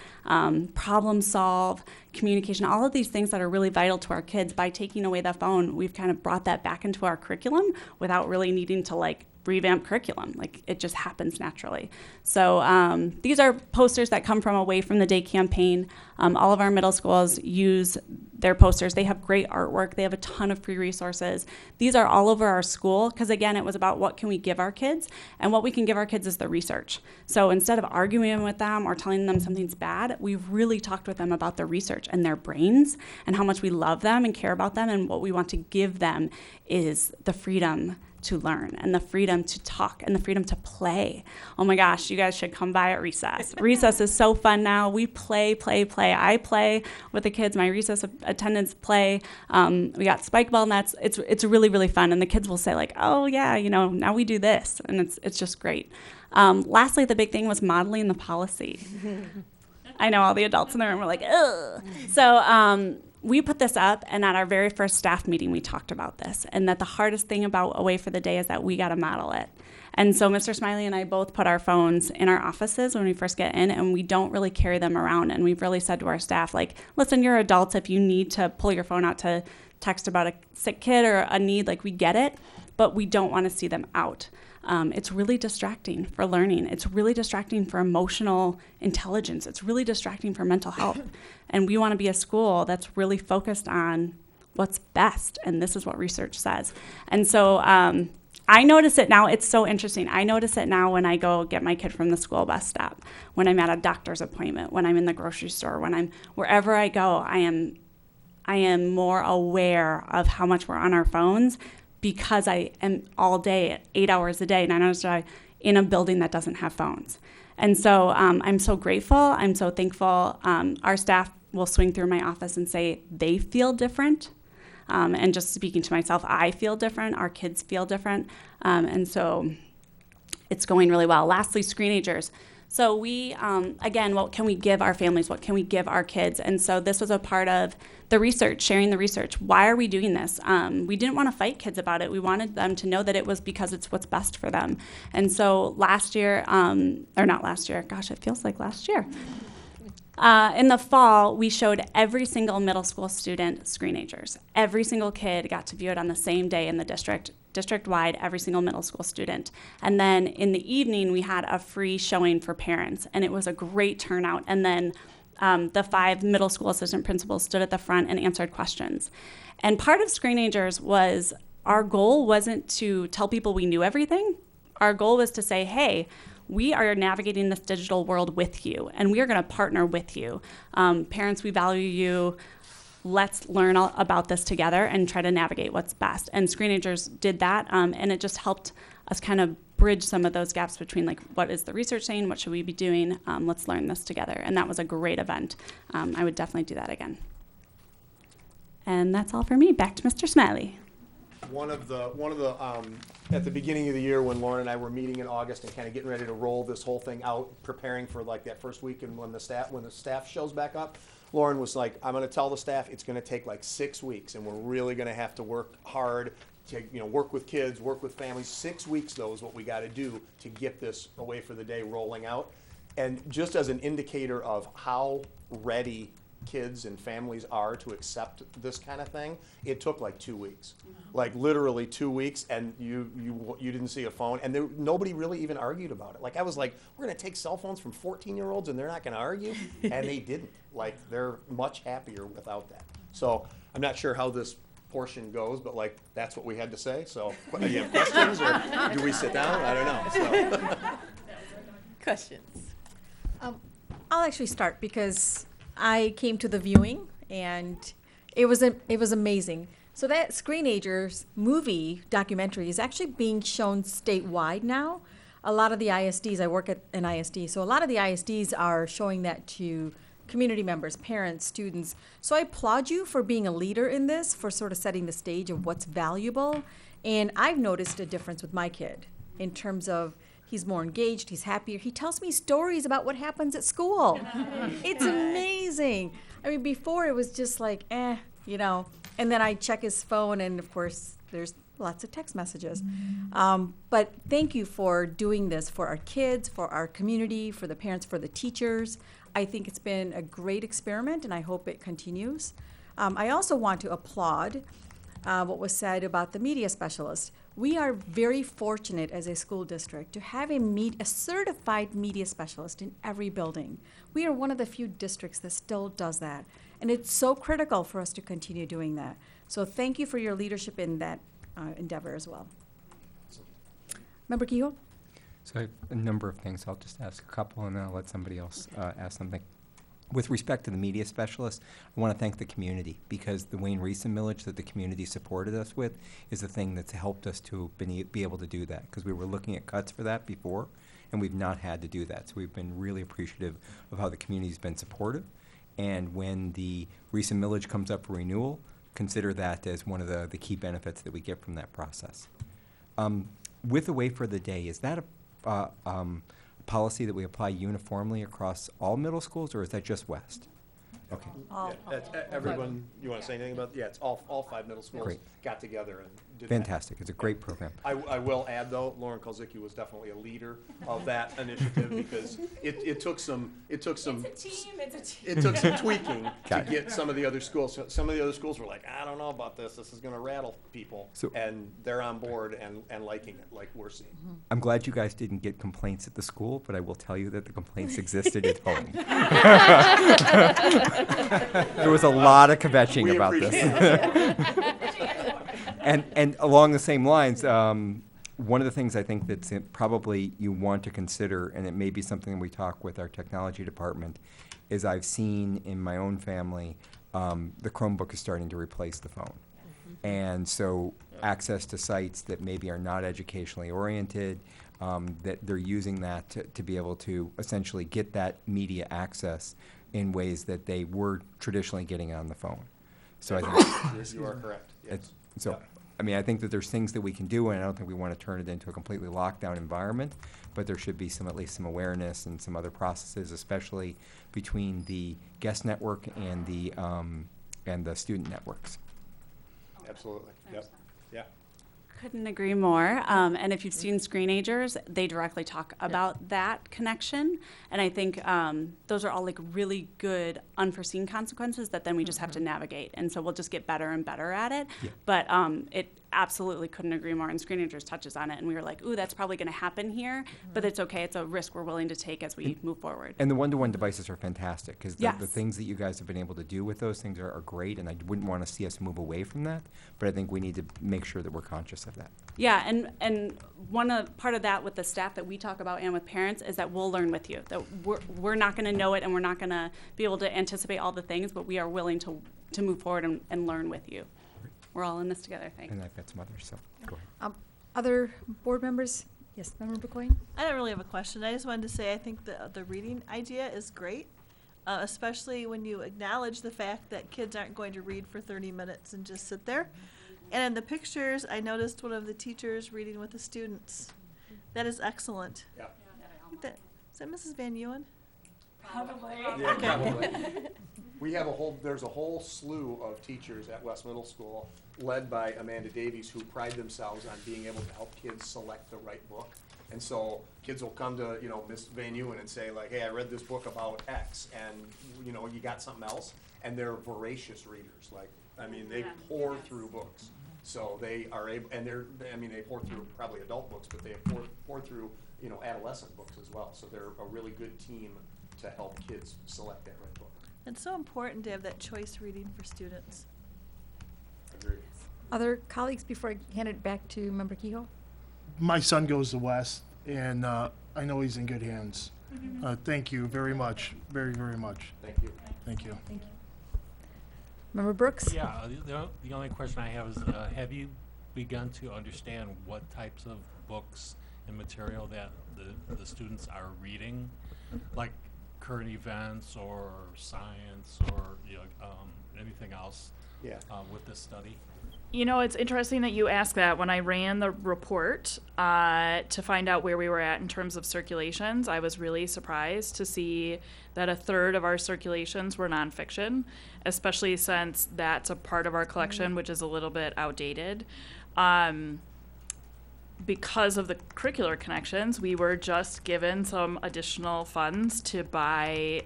K: problem solve, communication, all of these things that are really vital to our kids. By taking away the phone, we've kind of brought that back into our curriculum without really needing to revamp curriculum. It just happens naturally. So these are posters that come from Away from the Day campaign. All of our middle schools use their posters. They have great artwork. They have a ton of free resources. These are all over our school because, again, it was about what can we give our kids, and what we can give our kids is the research. So instead of arguing with them or telling them something's bad, we've really talked with them about the research and their brains and how much we love them and care about them, and what we want to give them is the freedom to learn and the freedom to talk and the freedom to play. Oh my gosh, you guys should come by at recess. Recess is so fun now. We play. I play with the kids. My recess attendants play. We got spike ball nets. It's really, really fun. And the kids will say oh yeah, now we do this. And it's just great. Lastly, the big thing was modeling the policy. I know all the adults in the room were like, ugh. So, we put this up, and at our very first staff meeting, we talked about this, and that the hardest thing about Away for the Day is that we got to model it. And so Mr. Smiley and I both put our phones in our offices when we first get in, and we don't really carry them around. And we've really said to our staff, listen, you're adults. If you need to pull your phone out to text about a sick kid or a need, we get it, but we don't want to see them out. It's really distracting for learning. It's really distracting for emotional intelligence. It's really distracting for mental health. And we want to be a school that's really focused on what's best, and this is what research says. And so I notice it now. It's so interesting. I notice it now when I go get my kid from the school bus stop, when I'm at a doctor's appointment, when I'm in the grocery store, when I'm wherever I go. I am more aware of how much we're on our phones because I am all day, 8 hours a day, 9 hours a day, in a building that doesn't have phones. And so I'm so grateful. I'm so thankful. Our staff will swing through my office and say they feel different. And just speaking to myself, I feel different. Our kids feel different. And so it's going really well. Lastly, screenagers. So we, again, what can we give our families? What can we give our kids? And so this was a part of the research, sharing the research. Why are we doing this? We didn't want to fight kids about it. We wanted them to know that it was because it's what's best for them. And so last year, or not last year, gosh, it feels like last year. In the fall, we showed every single middle school student screenagers. Every single kid got to view it on the same day in the district-wide, every single middle school student. And then in the evening, we had a free showing for parents, and it was a great turnout. And then the 5 middle school assistant principals stood at the front and answered questions. And part of screenagers was our goal wasn't to tell people we knew everything. Our goal was to say, hey, we are navigating this digital world with you, and we are going to partner with you. Parents, we value you. Let's learn all about this together and try to navigate what's best. And screenagers did that, and it just helped us kind of bridge some of those gaps between, like, what is the research saying? What should we be doing? Let's learn this together. And that was a great event. I would definitely do that again. And that's all for me. Back to Mr. Smiley.
R: One of the at the beginning of the year when Lauren and I were meeting in August and kind of getting ready to roll this whole thing out, preparing for like that first week, and when the staff shows back up, Lauren was like, I'm going to tell the staff it's going to take like 6 weeks, and we're really going to have to work hard to work with kids, work with families. 6 weeks though is what we got to do to get this away for the day rolling out. And just as an indicator of how ready kids and families are to accept this kind of thing, it took like 2 weeks, like literally 2 weeks, and you didn't see a phone, and nobody really even argued about it. Like I was like, we're gonna take cell phones from 14-year-olds and they're not gonna argue, and they didn't. Like they're much happier without that. So I'm not sure how this portion goes, but like that's what we had to say. So do you have questions, or do we sit down? I don't know. So.
F: Questions?
A: I'll actually start because I came to the viewing and it was amazing. So that Screenagers movie documentary is actually being shown statewide now. A lot of the ISDs, I work at an ISD, so a lot of the ISDs are showing that to community members, parents, students. So I applaud you for being a leader in this, for sort of setting the stage of what's valuable. And I've noticed a difference with my kid in terms of he's more engaged, he's happier. He tells me stories about what happens at school. It's amazing. I mean, before it was just like, and then I check his phone, and of course, there's lots of text messages. But thank you for doing this for our kids, for our community, for the parents, for the teachers. I think it's been a great experiment, and I hope it continues. I also want to applaud what was said about the media specialist. We are very fortunate as a school district to have a certified media specialist in every building. We are one of the few districts that still does that. And it's so critical for us to continue doing that. So thank you for your leadership in that endeavor as well. Member Kehoe?
D: So I have a number of things. I'll just ask a couple, and then I'll let somebody else ask something. With respect to the media specialist, I want to thank the community, because the Wayne Reason millage that the community supported us with is the thing that's helped us to be able to do that, because we were looking at cuts for that before, and we've not had to do that. So we've been really appreciative of how the community's been supportive. And when the Reason millage comes up for renewal, consider that as one of the key benefits that we get from that process. With Away for the Day, is that a policy that we apply uniformly across all middle schools, or is that just West? Okay.
R: Everyone, you want to say anything about? Yeah, it's all 5 middle schools got together and did that.
D: Fantastic. It's a great program.
R: I will add, though, Lauren Kolzicki was definitely a leader of that initiative because it took some
H: It's a team. It's a team.
R: it took some tweaking to
D: Got it.
R: get some of the other schools. Some of the other schools were like, I don't know about this. This is going to rattle people,
D: So-
R: and they're on board and liking it, like we're seeing.
D: I'm glad you guys didn't get complaints at the school, but I will tell you that the complaints existed at home. There was a lot of kvetching
R: We
D: about this.
R: appreciate
D: And along the same lines, one of the things I think that's probably you want to consider, and it may be something we talk with our technology department, is I've seen in my own family, the Chromebook is starting to replace the phone. And so access to sites that maybe are not educationally oriented, that they're using that to be able to essentially get that media access in ways that they were traditionally getting on the phone. So I think
R: You are correct. Yes.
D: so,
R: Yeah.
D: I mean, I think that there's things that we can do, and I don't think we want to turn it into a completely locked-down environment, but there should be at least some awareness and some other processes, especially between the guest network and the student networks.
R: Absolutely. Yep. Yeah.
K: Couldn't agree more. And if you've seen Screenagers, they directly talk about that connection. And I think those are all like really good unforeseen consequences that then we just have to navigate. And so we'll just get better and better at it.
D: Yeah.
K: But it absolutely couldn't agree more. And Screenagers touches on it. And we were like, ooh, that's probably going to happen here. But it's okay. It's a risk we're willing to take as we move forward.
D: And the one-to-one devices are fantastic, because the
K: Yes.
D: things that you guys have been able to do with those things are great, and I wouldn't want to see us move away from that, but I think we need to make sure that we're conscious of that.
K: Yeah, and part of that with the staff that we talk about and with parents is that we'll learn with you. That we're not going to know it, and we're not going to be able to anticipate all the things, but we are willing to move forward and learn with you. We're all in this together. Thanks.
D: And I've got some others, so go ahead.
A: Other board members? Yes, Member McQueen?
C: I don't really have a question. I just wanted to say I think the reading idea is great, especially when you acknowledge the fact that kids aren't going to read for 30 minutes and just sit there. And in the pictures, I noticed one of the teachers reading with the students. That is excellent.
R: Yeah.
C: Is that Mrs. Van Ewen?
K: Probably.
R: Yeah, probably. There's a whole slew of teachers at West Middle School, led by Amanda Davies, who pride themselves on being able to help kids select the right book. And so kids will come to, Miss Van Ewen and say, like, hey, I read this book about X, and, you got something else? And they're voracious readers. Like, I mean, they pour through books. So they are able, and they pour through probably adult books, but they pour through, adolescent books as well. So they're a really good team to help kids select that right book.
C: It's so important to have that choice reading for students.
R: Agreed.
A: Other colleagues before I hand it back to Member Kehoe?
B: My son goes to West, and I know he's in good hands. Thank you very much, very, very much.
R: Thank you.
B: Thank you.
A: Thank you. Member Brooks?
E: Yeah, the only question I have is, have you begun to understand what types of books and material that the students are reading? Like current events or science or anything else with this study?
S: It's interesting that you ask that. When I ran the report to find out where we were at in terms of circulations, I was really surprised to see that a third of our circulations were nonfiction, especially since that's a part of our collection which is a little bit outdated. Because of the curricular connections, we were just given some additional funds to buy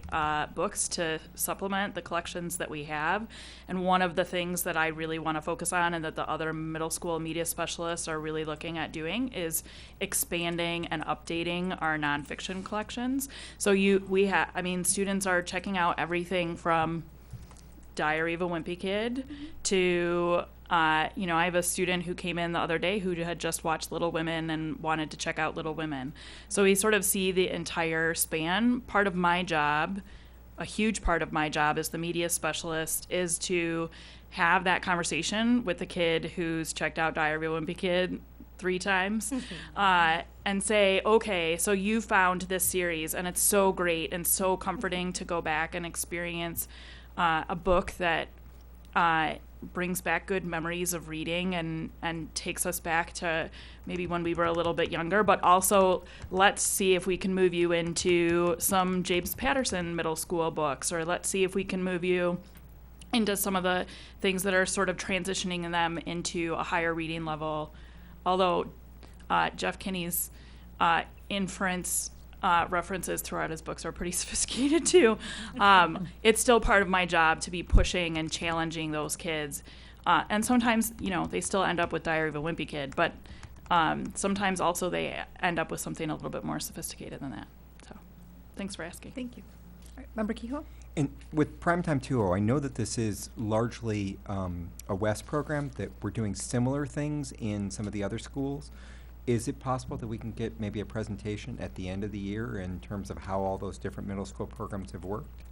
S: books to supplement the collections that we have. And one of the things that I really want to focus on, and that the other middle school media specialists are really looking at doing, is expanding and updating our nonfiction collections. So students are checking out everything from Diary of a Wimpy Kid to I have a student who came in the other day who had just watched Little Women and wanted to check out Little Women. So we sort of see the entire span. Part of my job, a huge part of my job as the media specialist, is to have that conversation with the kid who's checked out Diary of a Wimpy Kid 3 times and say, okay, so you found this series and it's so great and so comforting to go back and experience a book that brings back good memories of reading and takes us back to maybe when we were a little bit younger, but also let's see if we can move you into some James Patterson middle school books, or let's see if we can move you into some of the things that are sort of transitioning them into a higher reading level. Although Jeff Kinney's inference references throughout his books are pretty sophisticated too. It's still part of my job to be pushing and challenging those kids. And sometimes, you know, they still end up with Diary of a Wimpy Kid, but sometimes also they end up with something a little bit more sophisticated than that. So thanks for asking.
A: Thank you. All right, Member Kehoe?
D: And with Primetime 2.0, I know that this is largely a West program, that we're doing similar things in some of the other schools. Is it possible that we can get maybe a presentation at the end of the year in terms of how all those different middle school programs have worked?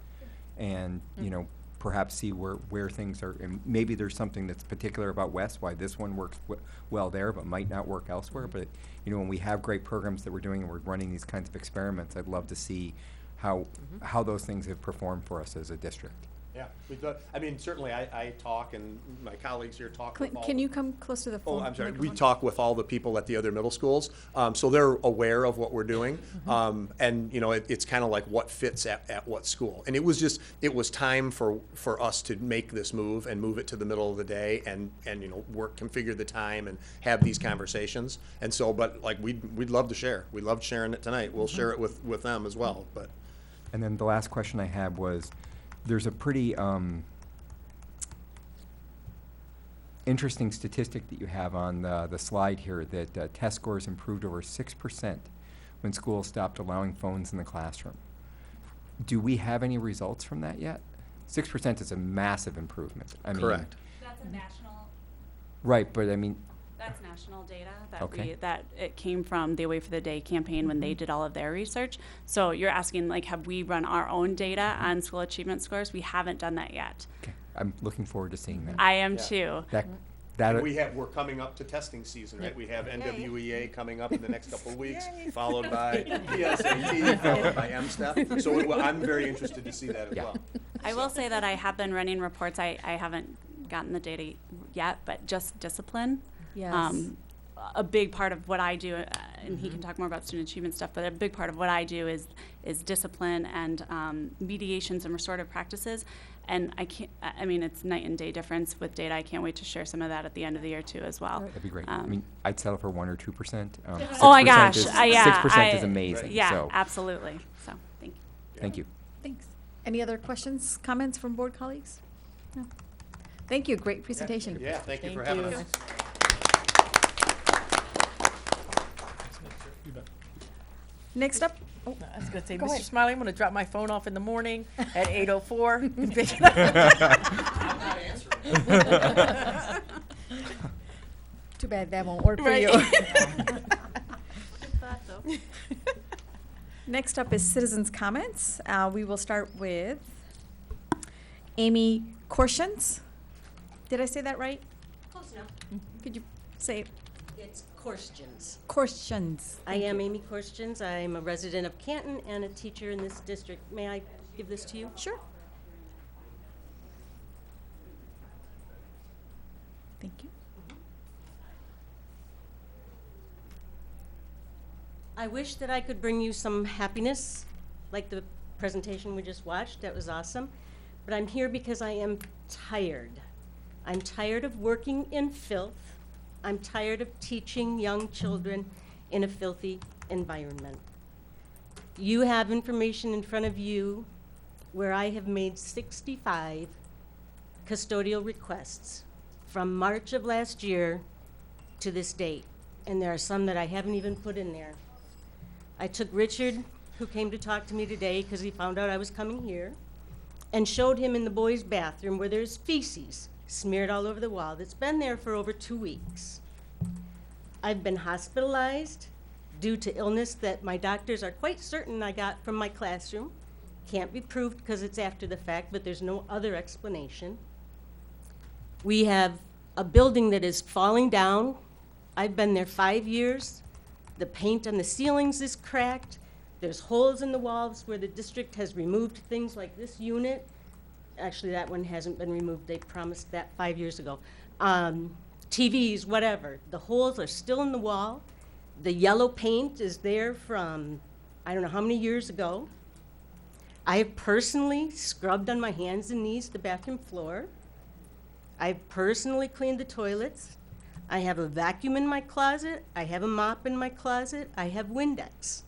D: And, you know, perhaps see where things are, and maybe there's something that's particular about West, why this one works well there but might not work elsewhere. But, you know, when we have great programs that we're doing and we're running these kinds of experiments, I'd love to see how those things have performed for us as a district.
R: Yeah, I mean, certainly I talk, and my colleagues here talk with all.
A: Can you come close to the phone?
R: Oh, I'm sorry. We
A: microphone?
R: talk with all the people at the other middle schools, so they're aware of what we're doing, and you know, it's kind of like what fits at what school. And it was time for us to make this move and move it to the middle of the day, and you know, configure the time and have these conversations. And so, but like we'd love to share. We loved sharing it tonight. We'll share it with them as well. But.
D: And then the last question I had was, there's a pretty interesting statistic that you have on the slide here that test scores improved over 6% when schools stopped allowing phones in the classroom. Do we have any results from that yet? 6% is a massive improvement. I
R: Correct.
K: That's a national.
D: Right, but I mean.
K: That's national data
D: Okay.
K: that it came from the Away for the Day campaign when they did all of their research. So you're asking, like, have we run our own data on school achievement scores? We haven't done that yet.
D: Okay, I'm looking forward to seeing that.
K: I am too.
R: And we're coming up to testing season, right? We have NWEA coming up in the next couple of weeks, followed by PSAT, followed by MSTEP. So I'm very interested to see that as well.
K: I will say that I have been running reports. I haven't gotten the data yet, but just discipline.
A: Yes.
K: A big part of what I do, and he can talk more about student achievement stuff, but a big part of what I do is discipline and mediations and restorative practices. And I mean, it's night and day difference with data. I can't wait to share some of that at the end of the year too as well.
D: That'd be great. I mean, I'd settle for 1 or 2%.
K: Oh my gosh,
D: 6% is amazing.
K: Yeah,
D: so.
K: absolutely. So, thank you.
D: Thank you.
A: Thanks. Any other questions, comments from board colleagues? No. Thank you. Great presentation.
R: Yeah, thank you for having us.
A: Next up.
F: I was going to say,
A: Go
F: Mr.
A: ahead.
F: Smiley, I'm going to drop my phone off in the morning at 8:04. and pick it up.
A: Too bad that won't work
F: Right.
A: for you. Next up is citizens' comments. We will start with Amy Korshens. Did I say that right?
T: Close enough.
A: Could you say it?
T: It's Korshens.
A: Korshens.
T: I am Amy Korshens. I'm a resident of Canton and a teacher in this district. May I give this to you?
A: Sure. Thank you.
T: I wish that I could bring you some happiness, like the presentation we just watched. That was awesome. But I'm here because I am tired. I'm tired of working in filth. I'm tired of teaching young children in a filthy environment. You have information in front of you where I have made 65 custodial requests from March of last year to this date. And there are some that I haven't even put in there. I took Richard, who came to talk to me today because he found out I was coming here, and showed him in the boys' bathroom where there's feces smeared all over the wall that's been there for over 2 weeks. I've been hospitalized due to illness that my doctors are quite certain I got from my classroom. Can't be proved because it's after the fact, but there's no other explanation. We have a building that is falling down. I've been there 5 years. The paint on the ceilings is cracked. There's holes in the walls where the district has removed things like this unit. Actually, that one hasn't been removed. They promised that 5 years ago. TVs, whatever. The holes are still in the wall. The yellow paint is there from, I don't know how many years ago. I have personally scrubbed on my hands and knees the bathroom floor. I've personally cleaned the toilets. I have a vacuum in my closet. I have a mop in my closet. I have Windex.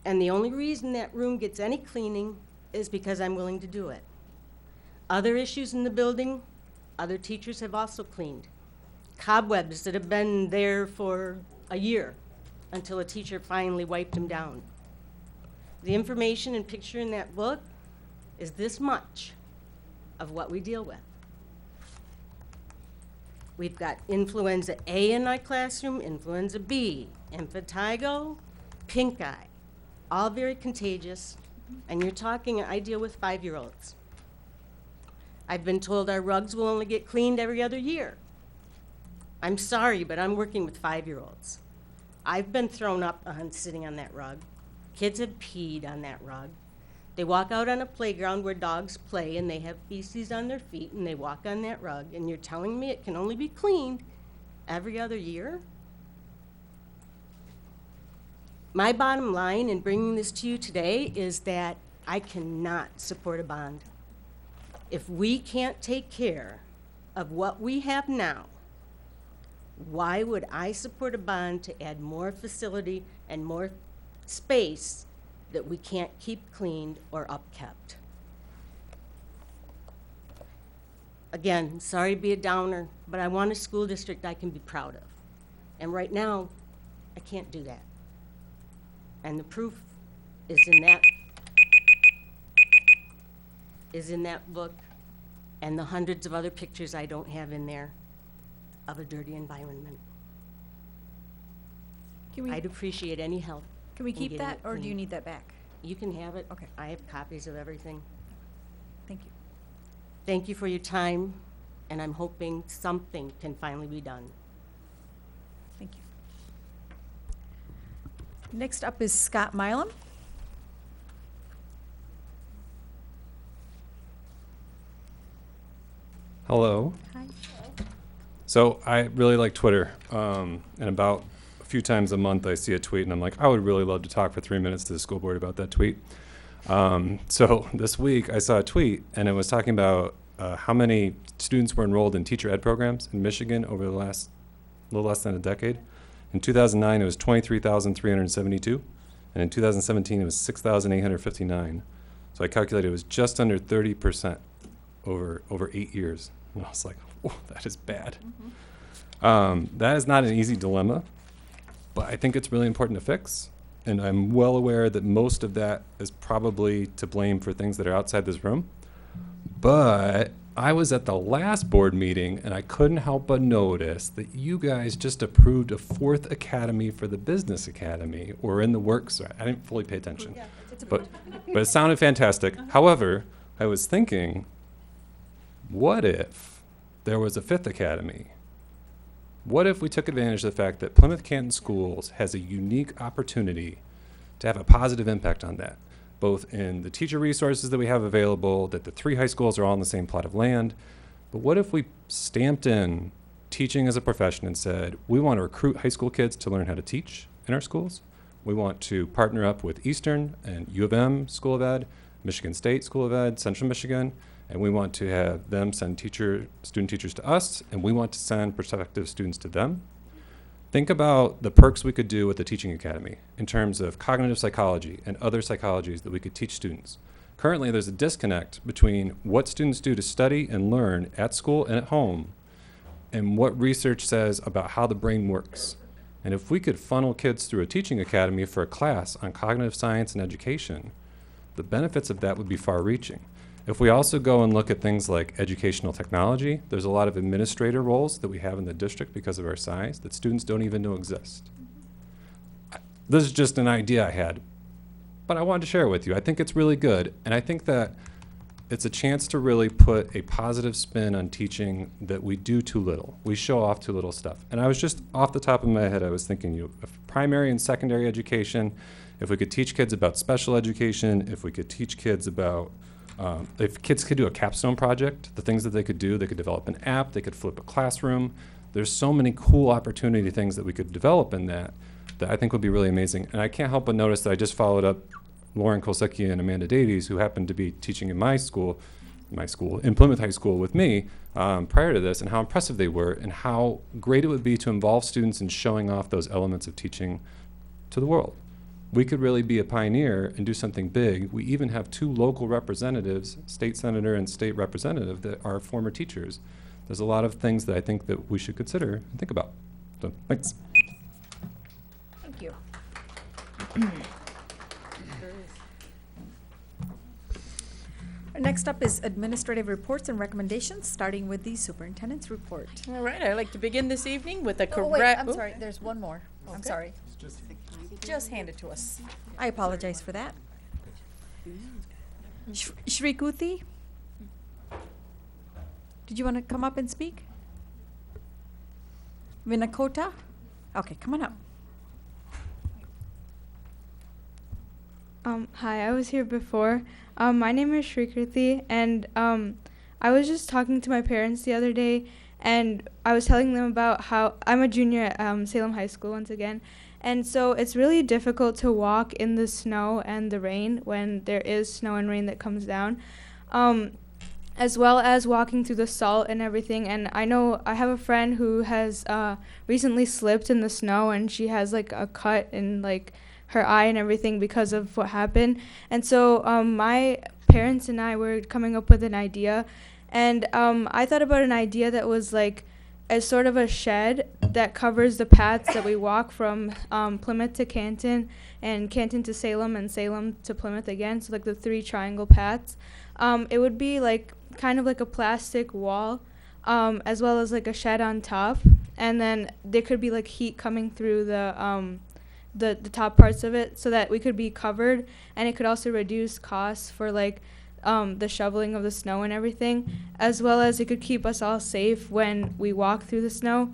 T: And the only reason that room gets any cleaning is because I'm willing to do it. Other issues in the building, other teachers have also cleaned. Cobwebs that have been there for a year until a teacher finally wiped them down. The information and picture in that book is this much of what we deal with. We've got influenza A in my classroom, influenza B, impetigo, pink eye, all very contagious, and you're talking, I deal with 5-year-olds. I've been told our rugs will only get cleaned every other year. I'm sorry, but I'm working with 5-year-olds. I've been thrown up on sitting on that rug. Kids have peed on that rug. They walk out on a playground where dogs play and they have feces on their feet and they walk on that rug, and you're telling me it can only be cleaned every other year? My bottom line in bringing this to you today is that I cannot support a bond. If we can't take care of what we have now, why would I support a bond to add more facility and more space that we can't keep cleaned or upkept? Again, sorry to be a downer, but I want a school district I can be proud of. And right now, I can't do that. And the proof is in that book and the hundreds of other pictures I don't have in there of a dirty environment. I'd appreciate any help.
A: Can we
T: in
A: keep
T: getting
A: that,
T: it
A: or do you
T: clean.
A: need that back?
T: You can have it.
A: Okay.
T: I have copies of everything.
A: Thank you.
T: Thank you for your time, and I'm hoping something can finally be done.
A: Thank you. Next up is Scott Milam.
U: Hello.
A: Hi.
U: So I really like Twitter, and about a few times a month I see a tweet and I'm like, I would really love to talk for 3 minutes to the school board about that tweet. So this week I saw a tweet and it was talking about how many students were enrolled in teacher ed programs in Michigan over the last little less than a decade. In 2009 it was 23,372, and in 2017 it was 6,859. So I calculated it was just under 30% over 8 years. And I was like, oh, that is bad. That is not an easy dilemma, but I think it's really important to fix. And I'm well aware that most of that is probably to blame for things that are outside this room. But I was at the last board meeting and I couldn't help but notice that you guys just approved a 4th academy for the business academy, or in the works. I didn't fully pay attention, but it sounded fantastic. However, I was thinking, what if there was a 5th academy? What if we took advantage of the fact that Plymouth Canton Schools has a unique opportunity to have a positive impact on that, both in the teacher resources that we have available, that the 3 high schools are all on the same plot of land, but what if we stamped in teaching as a profession and said, we want to recruit high school kids to learn how to teach in our schools. We want to partner up with Eastern and U of M School of Ed, Michigan State School of Ed, Central Michigan, and we want to have them send student teachers to us, and we want to send prospective students to them. Think about the perks we could do with the teaching academy in terms of cognitive psychology and other psychologies that we could teach students. Currently, there's a disconnect between what students do to study and learn at school and at home and what research says about how the brain works. And if we could funnel kids through a teaching academy for a class on cognitive science and education, the benefits of that would be far-reaching. If we also go and look at things like educational technology, there's a lot of administrator roles that we have in the district because of our size that students don't even know exist. This is just an idea I had, but I wanted to share it with you. I think it's really good, and I think that it's a chance to really put a positive spin on teaching that we do too little. We show off too little stuff. And I was just off the top of my head, I was thinking, of primary and secondary education, if we could teach kids about special education, if we could teach kids about if kids could do a capstone project, the things that they could do, they could develop an app, they could flip a classroom. There's so many cool opportunity things that we could develop in that I think would be really amazing. And I can't help but notice that I just followed up Lauren Kolsecki and Amanda Davies, who happened to be teaching in my school, in Plymouth High School with me prior to this, and how impressive they were, and how great it would be to involve students in showing off those elements of teaching to the world. We could really be a pioneer and do something big. We even have 2 local representatives, state senator and state representative, that are former teachers. There's a lot of things that I think that we should consider and think about. So, thanks.
A: Thank you. Next up is administrative reports and recommendations, starting with the superintendent's report.
F: All right, I'd like to begin this evening with a
A: Oh, wait, I'm sorry, there's one more. I'm
F: Okay.
A: sorry.
F: Just hand it to us.
A: I apologize for that. Shrikuthi? Did you want to come up and speak? Vinakota? Okay, come on up.
N: Hi, I was here before. My name is Shrikirthi, and I was just talking to my parents the other day, and I was telling them about how I'm a junior at Salem High School once again, and so it's really difficult to walk in the snow and the rain when there is snow and rain that comes down, as well as walking through the salt and everything. And I know I have a friend who has recently slipped in the snow, and she has like a cut in like her eye and everything because of what happened. And so my parents and I were coming up with an idea, and I thought about an idea that was like a sort of a shed that covers the paths that we walk from Plymouth to Canton, and Canton to Salem, and Salem to Plymouth again, so like the 3 triangle paths. It would be like kind of like a plastic wall, as well as like a shed on top, and then there could be like heat coming through the top parts of it, so that we could be covered, and it could also reduce costs for like the shoveling of the snow and everything, as well as it could keep us all safe when we walk through the snow.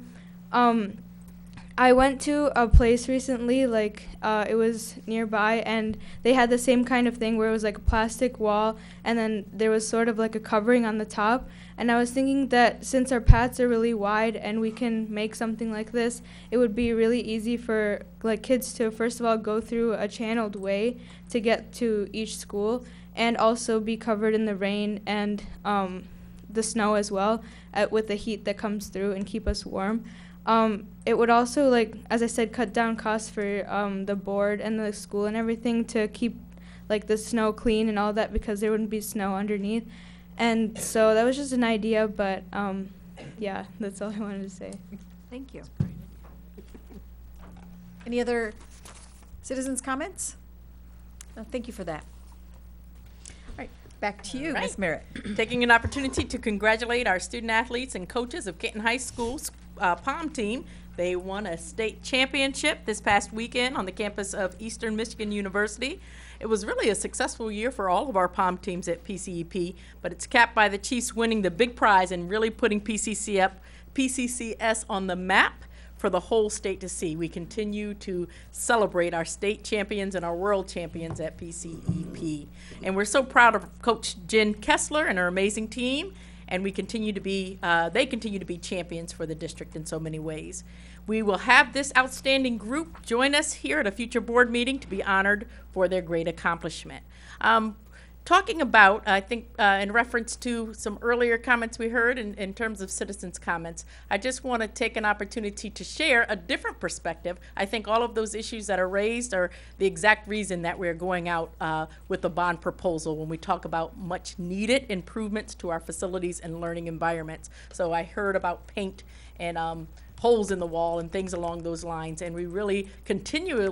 N: I went to a place recently, like it was nearby, and they had the same kind of thing where it was like a plastic wall, and then there was sort of like a covering on the top. And I was thinking that since our paths are really wide and we can make something like this, it would be really easy for like kids to first of all go through a channeled way to get to each school, and also be covered in the rain and the snow as well, with the heat that comes through, and keep us warm. It would also, like, as I said, cut down costs for the board and the school and everything to keep like the snow clean and all that, because there wouldn't be snow underneath. And so that was just an idea, but yeah, that's all I wanted to say.
A: Thank you. Any other citizens' comments? Thank you for that. All right, back to you, Ms. Merritt.
F: Taking an opportunity to congratulate our student athletes and coaches of Canton High School's POM team. They won a state championship this past weekend on the campus of Eastern Michigan University. It was really a successful year for all of our POM teams at PCEP, but it's capped by the Chiefs winning the big prize and really putting PCCS on the map for the whole state to see. We continue to celebrate our state champions and our world champions at PCEP. And we're so proud of Coach Jen Kessler and her amazing team, and we continue to be, they continue to be champions for the district in so many ways. We will have this outstanding group join us here at a future board meeting to be honored for their great accomplishment. Talking about, I think, in reference to some earlier comments we heard in terms of citizens' comments, I just want to take an opportunity to share a different perspective. I think all of those issues that are raised are the exact reason that we're going out with the bond proposal when we talk about much needed improvements to our facilities and learning environments. So I heard about paint and holes in the wall and things along those lines, and we really continue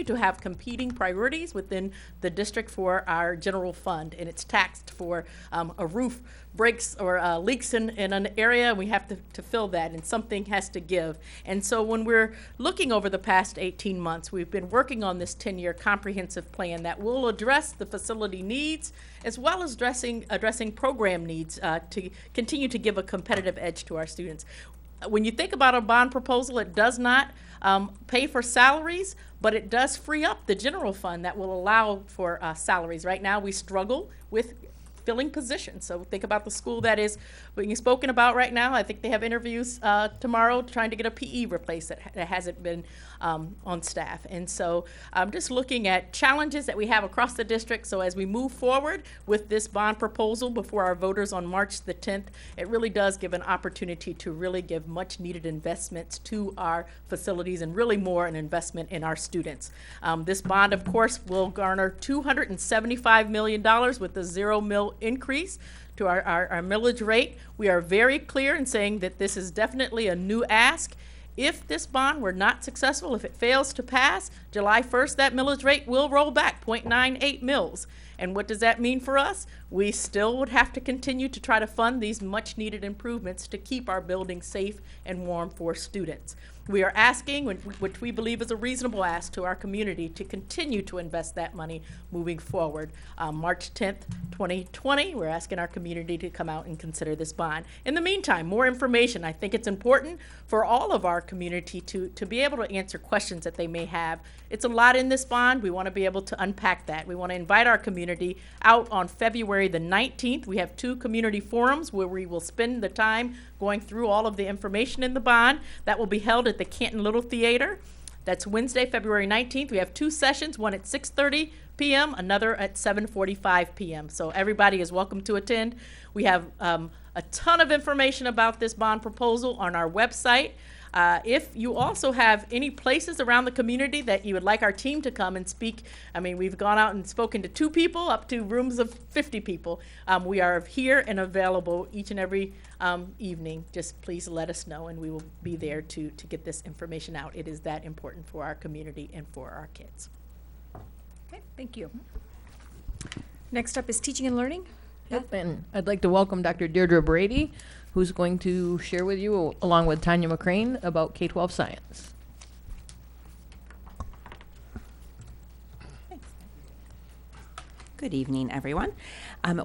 F: to have competing priorities within the district for our general fund, and it's taxed for a roof breaks or leaks in an area, and we have to fill that, and something has to give. And so when we're looking over the past 18 months, we've been working on this 10-year comprehensive plan that will address the facility needs as well as addressing program needs to continue to give a competitive edge to our students. When you think about a bond proposal, it does not pay for salaries, but it does free up the general fund that will allow for salaries. Right now, we struggle with filling positions. So think about the school that is being spoken about right now. I think they have interviews tomorrow trying to get a PE replaced that hasn't been on staff. And so I'm just looking at challenges that we have across the district. So as we move forward with this bond proposal before our voters on March the 10th, it really does give an opportunity to really give much needed investments to our facilities and really more an investment in our students. This bond, of course, will garner $275 million with a 0 mil increase to our millage rate. We are very clear in saying that this is definitely a new ask. If this bond were not successful, if it fails to pass, July 1st, that millage rate will roll back 0.98 mils. And what does that mean for us? We still would have to continue to try to fund these much needed improvements to keep our buildings safe and warm for students. We are asking, which we believe is a reasonable ask to our community, to continue to invest that money moving forward. March 10th, 2020, we're asking our community to come out and consider this bond. In the meantime, more information. I think it's important for all of our community to be able to answer questions that they may have. It's a lot in this bond. We want to be able to unpack that. We want to invite our community out on February the 19th. We have 2 community forums where we will spend the time going through all of the information in the bond. That will be held at the Canton Little Theater. That's Wednesday, February 19th. We have 2 sessions, one at 6:30 p.m., another at 7:45 p.m. So everybody is welcome to attend. We have a ton of information about this bond proposal on our website. If you also have any places around the community that you would like our team to come and speak, I mean, we've gone out and spoken to 2 people up to rooms of 50 people. We are here and available each and every evening. Just please let us know, and we will be there to get this information out. It is that important for our community and for our kids.
A: Okay, thank you. Next up is teaching and learning.
J: Yep, and I'd like to welcome Dr. Deirdre Brady, who's going to share with you, along with Tanya McCrane, about K-12 science.
G: Good evening, everyone.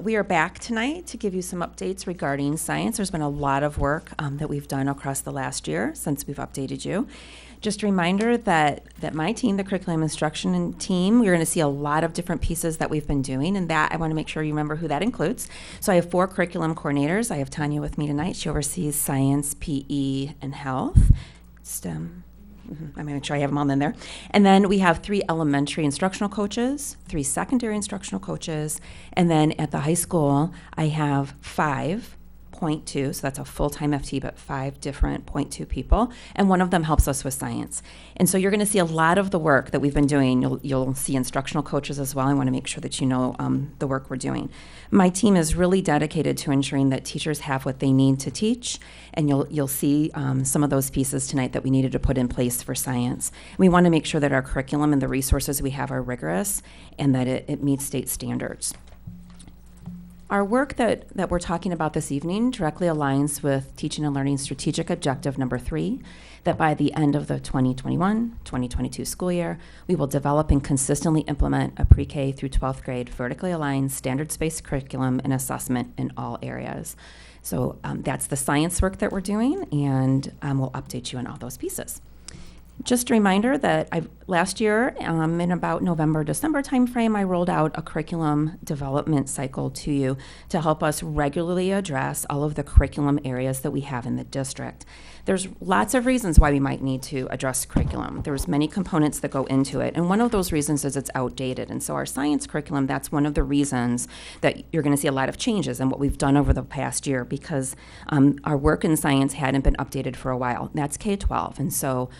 G: We are back tonight to give you some updates regarding science. There's been a lot of work that we've done across the last year since we've updated you. Just a reminder that my team, the curriculum instruction team, we're going to see a lot of different pieces that we've been doing, and that I want to make sure you remember who that includes. So I have 4 curriculum coordinators. I have Tanya with me tonight. She oversees science, PE, and health, STEM. I'm going to make sure I have them all in there. And then we have 3 elementary instructional coaches, 3 secondary instructional coaches, and then at the high school, I have 5 .2, so that's a full-time FT, but 5 different .2 people, and one of them helps us with science. And so you're going to see a lot of the work that we've been doing. You'll see instructional coaches as well. I want to make sure that you know the work we're doing. My team is really dedicated to ensuring that teachers have what they need to teach, and you'll see some of those pieces tonight that we needed to put in place for science. We want to make sure that our curriculum and the resources we have are rigorous and that it meets state standards. Our work that we're talking about this evening directly aligns with Teaching and Learning Strategic Objective number 3, that by the end of the 2021-2022 school year, we will develop and consistently implement a pre-K through 12th grade vertically aligned standards-based curriculum and assessment in all areas. So that's the science work that we're doing, and we'll update you on all those pieces. Just a reminder that last year, in about November, December timeframe, I rolled out a curriculum development cycle to you to help us regularly address all of the curriculum areas that we have in the district. There's lots of reasons why we might need to address curriculum. There's many components that go into it, and one of those reasons is it's outdated. And so our science curriculum, that's one of the reasons that you're going to see a lot of changes in what we've done over the past year, because our work in science hadn't been updated for a while. That's K-12, and so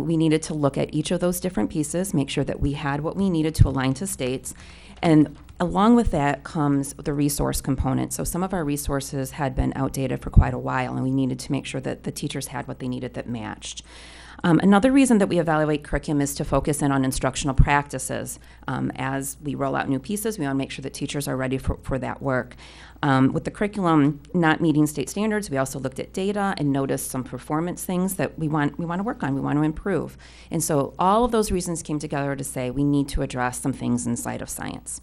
G: we needed to look at each of those different pieces, make sure that we had what we needed to align to states, and along with that comes the resource component. So some of our resources had been outdated for quite a while, and we needed to make sure that the teachers had what they needed that matched. Another reason that we evaluate curriculum is to focus in on instructional practices. As we roll out new pieces, we want to make sure that teachers are ready for that work. With the curriculum not meeting state standards, we also looked at data and noticed some performance things that we want to work on, we want to improve. And so all of those reasons came together to say we need to address some things inside of science.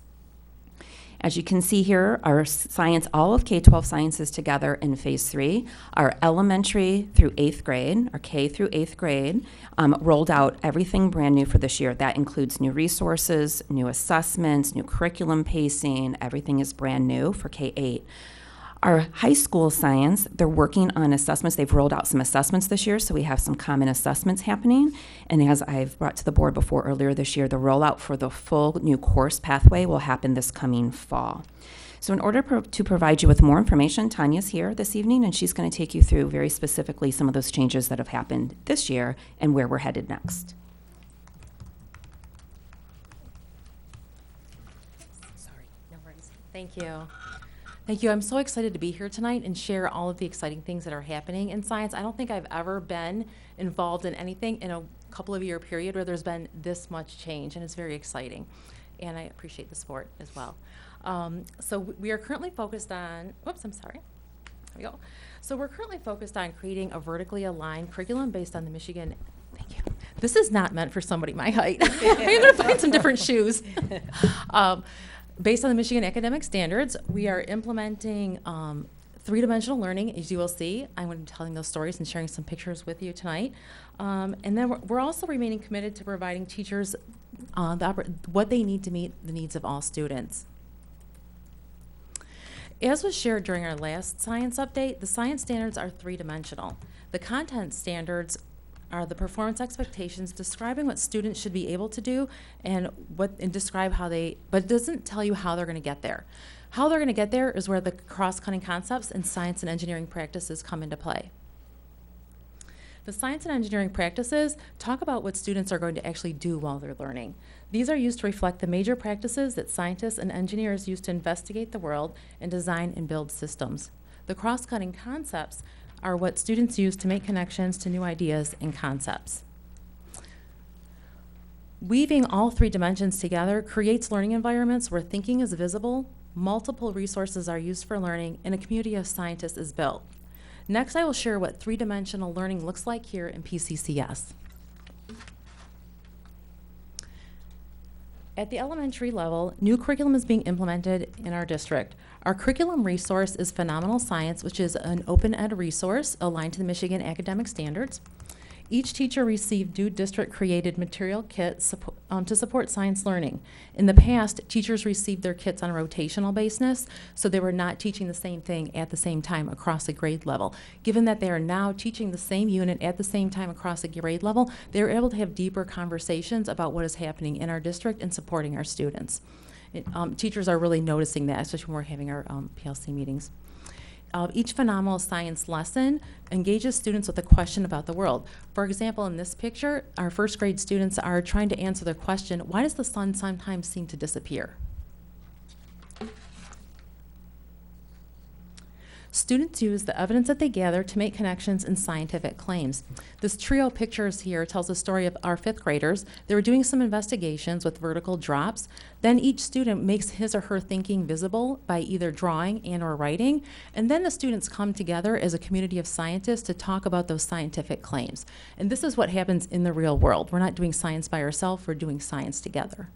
G: As you can see here, our science, all of K-12 science is together in phase 3. Our elementary through 8th grade, our K through 8th grade, rolled out everything brand new for this year. That includes new resources, new assessments, new curriculum pacing. Everything is brand new for K-8. Our high school science, they're working on assessments. They've rolled out some assessments this year, so we have some common assessments happening. And as I've brought to the board before earlier this year, the rollout for the full new course pathway will happen this coming fall. So in order to provide you with more information, Tanya's here this evening, and she's going to take you through very specifically some of those changes that have happened this year and where we're headed next.
I: Sorry, no worries. Thank you. Thank you. I'm so excited to be here tonight and share all of the exciting things that are happening in science. I don't think I've ever been involved in anything in a couple of year period where there's been this much change, and it's very exciting. And I appreciate the support as well. So we are currently focused on, whoops, I'm sorry. There we go. So we're currently focused on creating a vertically aligned curriculum based on the Michigan, thank you. This is not meant for somebody my height. I'm going to find some different shoes. Based on the Michigan academic standards, we are implementing three-dimensional learning, as you will see. I'm going to be telling those stories and sharing some pictures with you tonight. And then we're also remaining committed to providing teachers what they need to meet the needs of all students. As was shared during our last science update, the science standards are three-dimensional. The content standards are the performance expectations describing what students should be able to do and describe how they, but it doesn't tell you how they're going to get there. How they're going to get there is where the cross-cutting concepts and science and engineering practices come into play. The science and engineering practices talk about what students are going to actually do while they're learning. These are used to reflect the major practices that scientists and engineers use to investigate the world and design and build systems. The cross-cutting concepts are what students use to make connections to new ideas and concepts. Weaving all three dimensions together creates learning environments where thinking is visible, multiple resources are used for learning, and a community of scientists is built. Next, I will share what three-dimensional learning looks like here in P-CCS. At the elementary level, new curriculum is being implemented in our district. Our curriculum resource is Phenomenal Science, which is an open ed resource aligned to the Michigan academic standards. Each teacher received new district-created material kits to support science learning. In the past, teachers received their kits on a rotational basis, so they were not teaching the same thing at the same time across a grade level. Given that they are now teaching the same unit at the same time across a grade level, they are able to have deeper conversations about what is happening in our district and supporting our students. Teachers are really noticing that, especially when we're having our PLC meetings. Each phenomenal science lesson engages students with a question about the world. For example, in this picture, our first grade students are trying to answer the question, why does the sun sometimes seem to disappear? Students use the evidence that they gather to make connections in scientific claims. This trio of pictures here tells the story of our fifth graders. They were doing some investigations with vertical drops. Then each student makes his or her thinking visible by either drawing and or writing. And then the students come together as a community of scientists to talk about those scientific claims. And this is what happens in the real world. We're not doing science by ourselves, we're doing science together.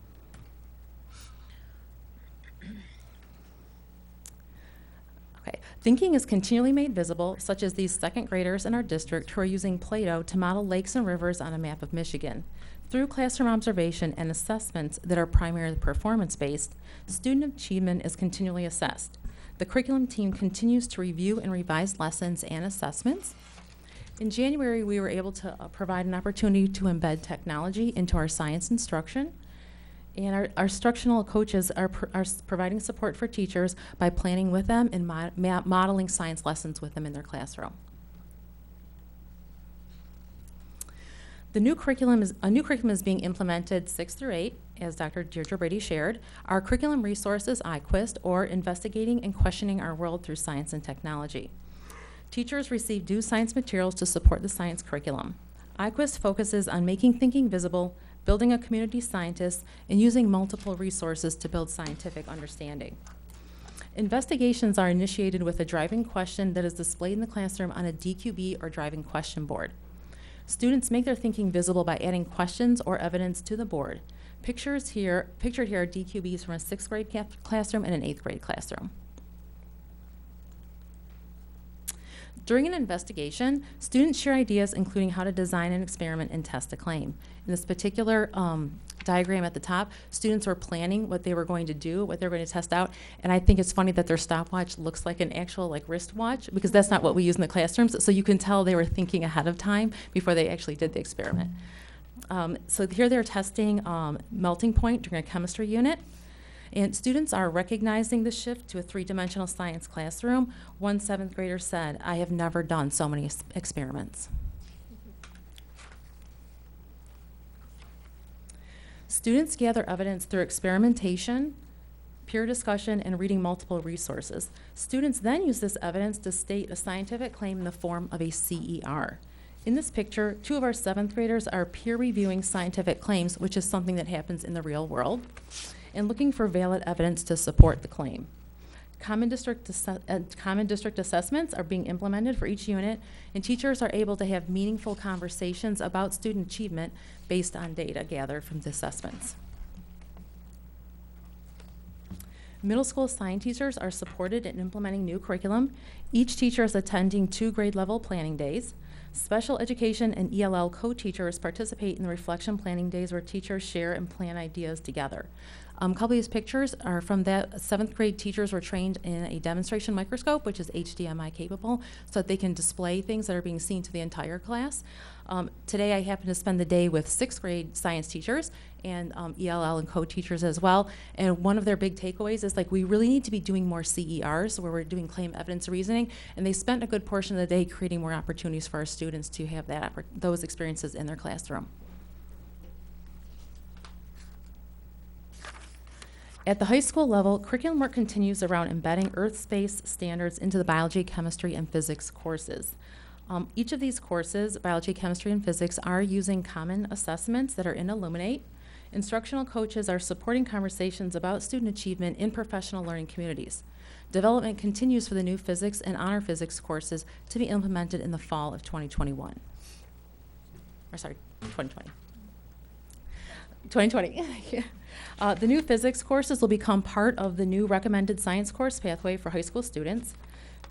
I: Thinking is continually made visible, such as these second graders in our district who are using Play-Doh to model lakes and rivers on a map of Michigan. Through classroom observation and assessments that are primarily performance-based, student achievement is continually assessed. The curriculum team continues to review and revise lessons and assessments. In January, we were able to provide an opportunity to embed technology into our science instruction. And our instructional coaches are providing support for teachers by planning with them and modeling science lessons with them in their classroom. A new curriculum is being implemented 6th through 8th, as Dr. Deirdre Brady shared. Our curriculum resource is iQuest, or Investigating and Questioning Our World Through Science and Technology. Teachers receive new science materials to support the science curriculum. iQuest focuses on making thinking visible, building a community scientist, and using multiple resources to build scientific understanding. Investigations are initiated with a driving question that is displayed in the classroom on a DQB or driving question board. Students make their thinking visible by adding questions or evidence to the board. Pictured here are DQBs from a 6th grade classroom and an 8th grade classroom. During an investigation, students share ideas including how to design an experiment and test a claim. In this particular diagram at the top, students were planning what they were going to do, what they were going to test out, and I think it's funny that their stopwatch looks like an actual wristwatch, because that's not what we use in the classrooms, so you can tell they were thinking ahead of time before they actually did the experiment. So here they're testing melting point during a chemistry unit. And students are recognizing the shift to a 3-dimensional science classroom. One 7th grader said, "I have never done so many experiments." Students gather evidence through experimentation, peer discussion, and reading multiple resources. Students then use this evidence to state a scientific claim in the form of a CER. In this picture, 2 of our 7th graders are peer reviewing scientific claims, which is something that happens in the real world, and looking for valid evidence to support the claim. Common district assessments are being implemented for each unit, and teachers are able to have meaningful conversations about student achievement based on data gathered from the assessments. Middle school science teachers are supported in implementing new curriculum. Each teacher is attending 2 grade level planning days. Special education and ELL co-teachers participate in the reflection planning days where teachers share and plan ideas together. A couple of these pictures are from that 7th grade teachers were trained in a demonstration microscope, which is HDMI capable, so that they can display things that are being seen to the entire class. Today I happen to spend the day with 6th grade science teachers and ELL and co-teachers as well. And one of their big takeaways is we really need to be doing more CERs where we're doing claim evidence reasoning. And they spent a good portion of the day creating more opportunities for our students to have those experiences in their classroom. At the high school level, curriculum work continues around embedding earth-space standards into the biology, chemistry, and physics courses. Each of these courses, biology, chemistry, and physics, are using common assessments that are in Illuminate. Instructional coaches are supporting conversations about student achievement in professional learning communities. Development continues for the new physics and honor physics courses to be implemented in the fall of 2021. 2020. 2020. The new physics courses will become part of the new recommended science course pathway for high school students.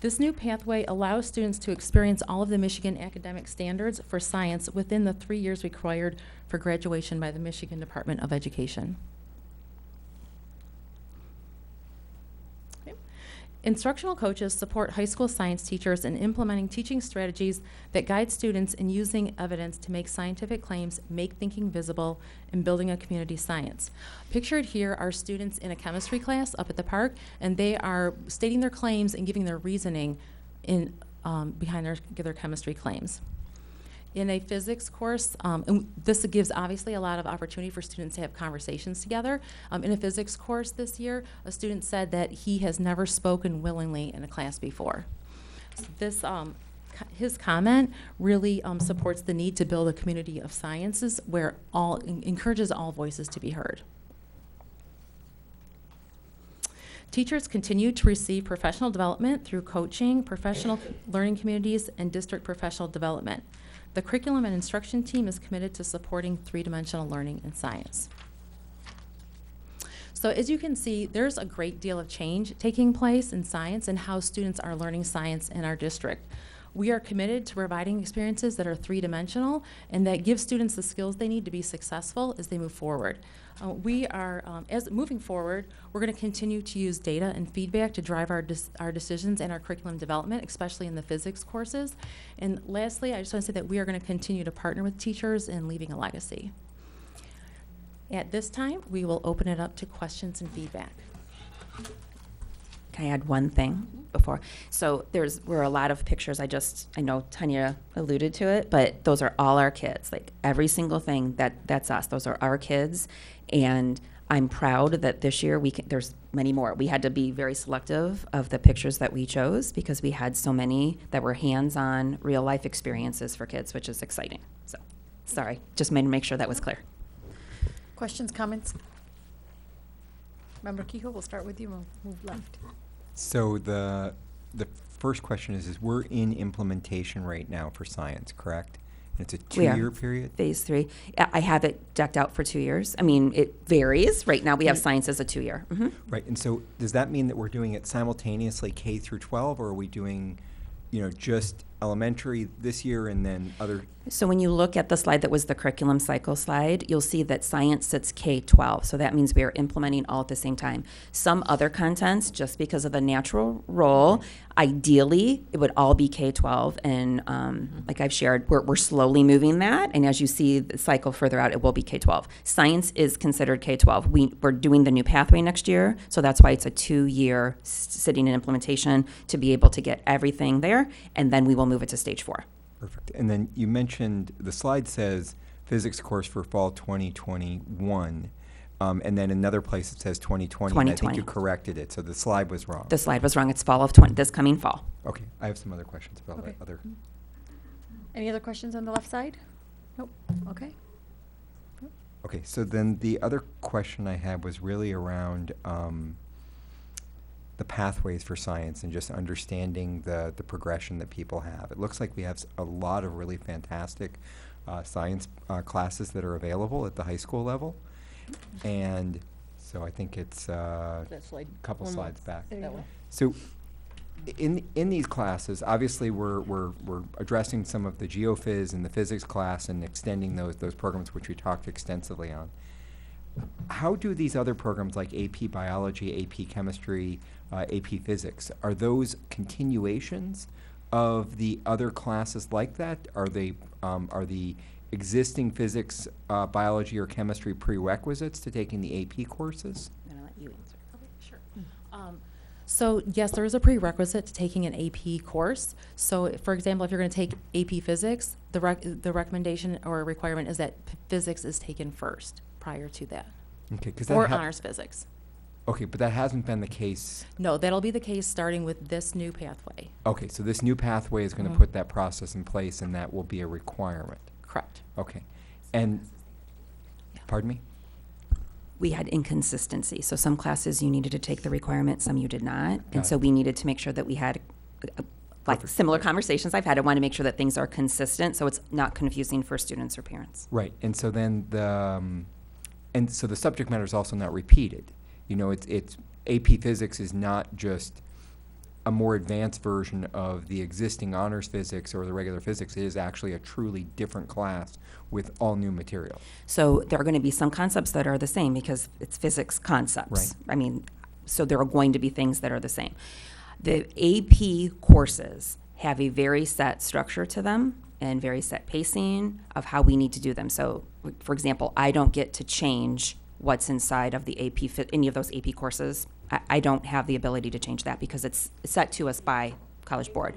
I: This new pathway allows students to experience all of the Michigan academic standards for science within the 3 years required for graduation by the Michigan Department of Education. Instructional coaches support high school science teachers in implementing teaching strategies that guide students in using evidence to make scientific claims, make thinking visible, and building a community science. Pictured here are students in a chemistry class up at the park, and they are stating their claims and giving their reasoning in behind their chemistry claims. In a physics course, and this gives obviously a lot of opportunity for students to have conversations together. In a physics course this year, a student said that he has never spoken willingly in a class before. So this, his comment really supports the need to build a community of sciences where encourages all voices to be heard. Teachers continue to receive professional development through coaching, professional learning communities, and district professional development. The curriculum and instruction team is committed to supporting 3-dimensional learning in science. So as you can see, there's a great deal of change taking place in science and how students are learning science in our district. We are committed to providing experiences that are 3-dimensional and that give students the skills they need to be successful as they move forward. Moving forward, we're going to continue to use data and feedback to drive our decisions and our curriculum development, especially in the physics courses. And lastly, I just want to say that we are going to continue to partner with teachers in leaving a legacy. At this time, we will open it up to questions and feedback.
G: Can I add one thing before? So were a lot of pictures. I know Tanya alluded to it, but those are all our kids. Every single thing that's us. Those are our kids, and I'm proud that this year there's many more. We had to be very selective of the pictures that we chose because we had so many that were hands-on, real-life experiences for kids, which is exciting. So, sorry, just made to make sure that was clear.
A: Questions, comments? Member Kehoe, we'll start with you. We'll move left.
D: So the first question is we're in implementation right now for science, correct? It's a
G: We are.
D: two-year period?
G: Phase 3. I have it decked out for 2 years. I mean, it varies. Right now, we have science as a 2-year.
D: Right, and so does that mean that we're doing it simultaneously K through 12, or are we doing, just elementary this year and then other?
G: So when you look at the slide that was the curriculum cycle slide, you'll see that science sits K-12. So that means we are implementing all at the same time. Some other contents, just because of the natural role, ideally, it would all be K-12. And like I've shared, we're slowly moving that. And as you see the cycle further out, it will be K-12. Science is considered K-12. We're doing the new pathway next year. So that's why it's a 2-year sitting in implementation to be able to get everything there. And then we will move it to stage 4.
D: Perfect. And then you mentioned, the slide says physics course for fall 2021, and then another place it says 2020, and I think you corrected it, so the slide was wrong.
G: The slide was wrong. It's fall of this coming fall.
D: Okay, I have some other questions about that other.
A: Any other questions on the left side? Nope. Okay.
D: Okay, so then the other question I had was really around the pathways for science and just understanding the progression that people have. It looks like we have a lot of really fantastic science classes that are available at the high school level. And so I think it's a couple slides back. So in these classes, obviously we're addressing some of the geophys and the physics class and extending those programs which we talked extensively on. How do these other programs like AP Biology, AP Chemistry, AP Physics, are those continuations of the other classes like that? Are the existing physics, biology, or chemistry prerequisites to taking the AP courses?
G: And I'll let you answer.
I: Okay, sure. So yes, there is a prerequisite to taking an AP course. So for example, if you're going to take AP Physics, the recommendation or requirement is that physics is taken first prior to that.
D: Okay,
I: or honors physics.
D: Okay, but that hasn't been the case.
I: No, that'll be the case starting with this new pathway.
D: Okay, so this new pathway is going to put that process in place, and that will be a requirement.
I: Correct.
D: Okay, and pardon me?
G: We had inconsistency. So some classes you needed to take the requirement, some you did not. And
D: Got
G: so
D: it.
G: we needed to make sure that we had like similar conversations I've had. I want to make sure that things are consistent so it's not confusing for students or parents.
D: Right, and so then so the subject matter is also not repeated. It's AP Physics is not just a more advanced version of the existing honors physics or the regular physics. It is actually a truly different class with all new material.
G: So there are going to be some concepts that are the same because it's physics concepts.
D: Right.
G: I mean, so there are going to be things that are the same. The AP courses have a very set structure to them and very set pacing of how we need to do them. So, for example, I don't get to change what's inside of the any of those AP courses. I don't have the ability to change that because it's set to us by College Board.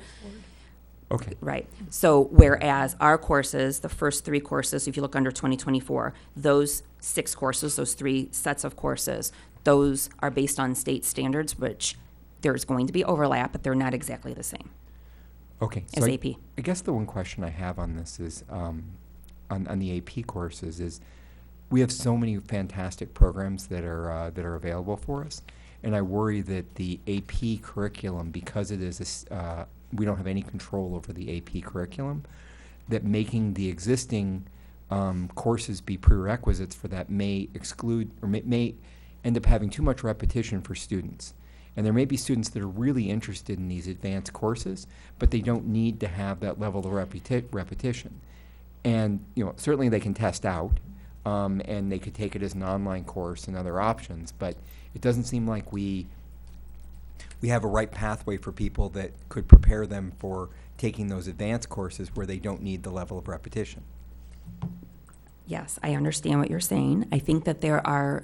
D: Okay.
G: Right. So whereas our courses, the first 3 courses, if you look under 2024, those 6 courses, those 3 sets of courses, those are based on state standards, which there's going to be overlap, but they're not exactly the same.
D: Okay.
G: As
D: So
G: AP.
D: I guess the one question I have on this is, on the AP courses is, we have so many fantastic programs that are available for us, and I worry that the AP curriculum, because it is we don't have any control over the AP curriculum, that making the existing courses be prerequisites for that may exclude or may end up having too much repetition for students. And there may be students that are really interested in these advanced courses, but they don't need to have that level of repetition. And certainly they can test out, and they could take it as an online course and other options, but it doesn't seem like we have a right pathway for people that could prepare them for taking those advanced courses where they don't need the level of repetition.
G: Yes, I understand what you're saying. I think that there are,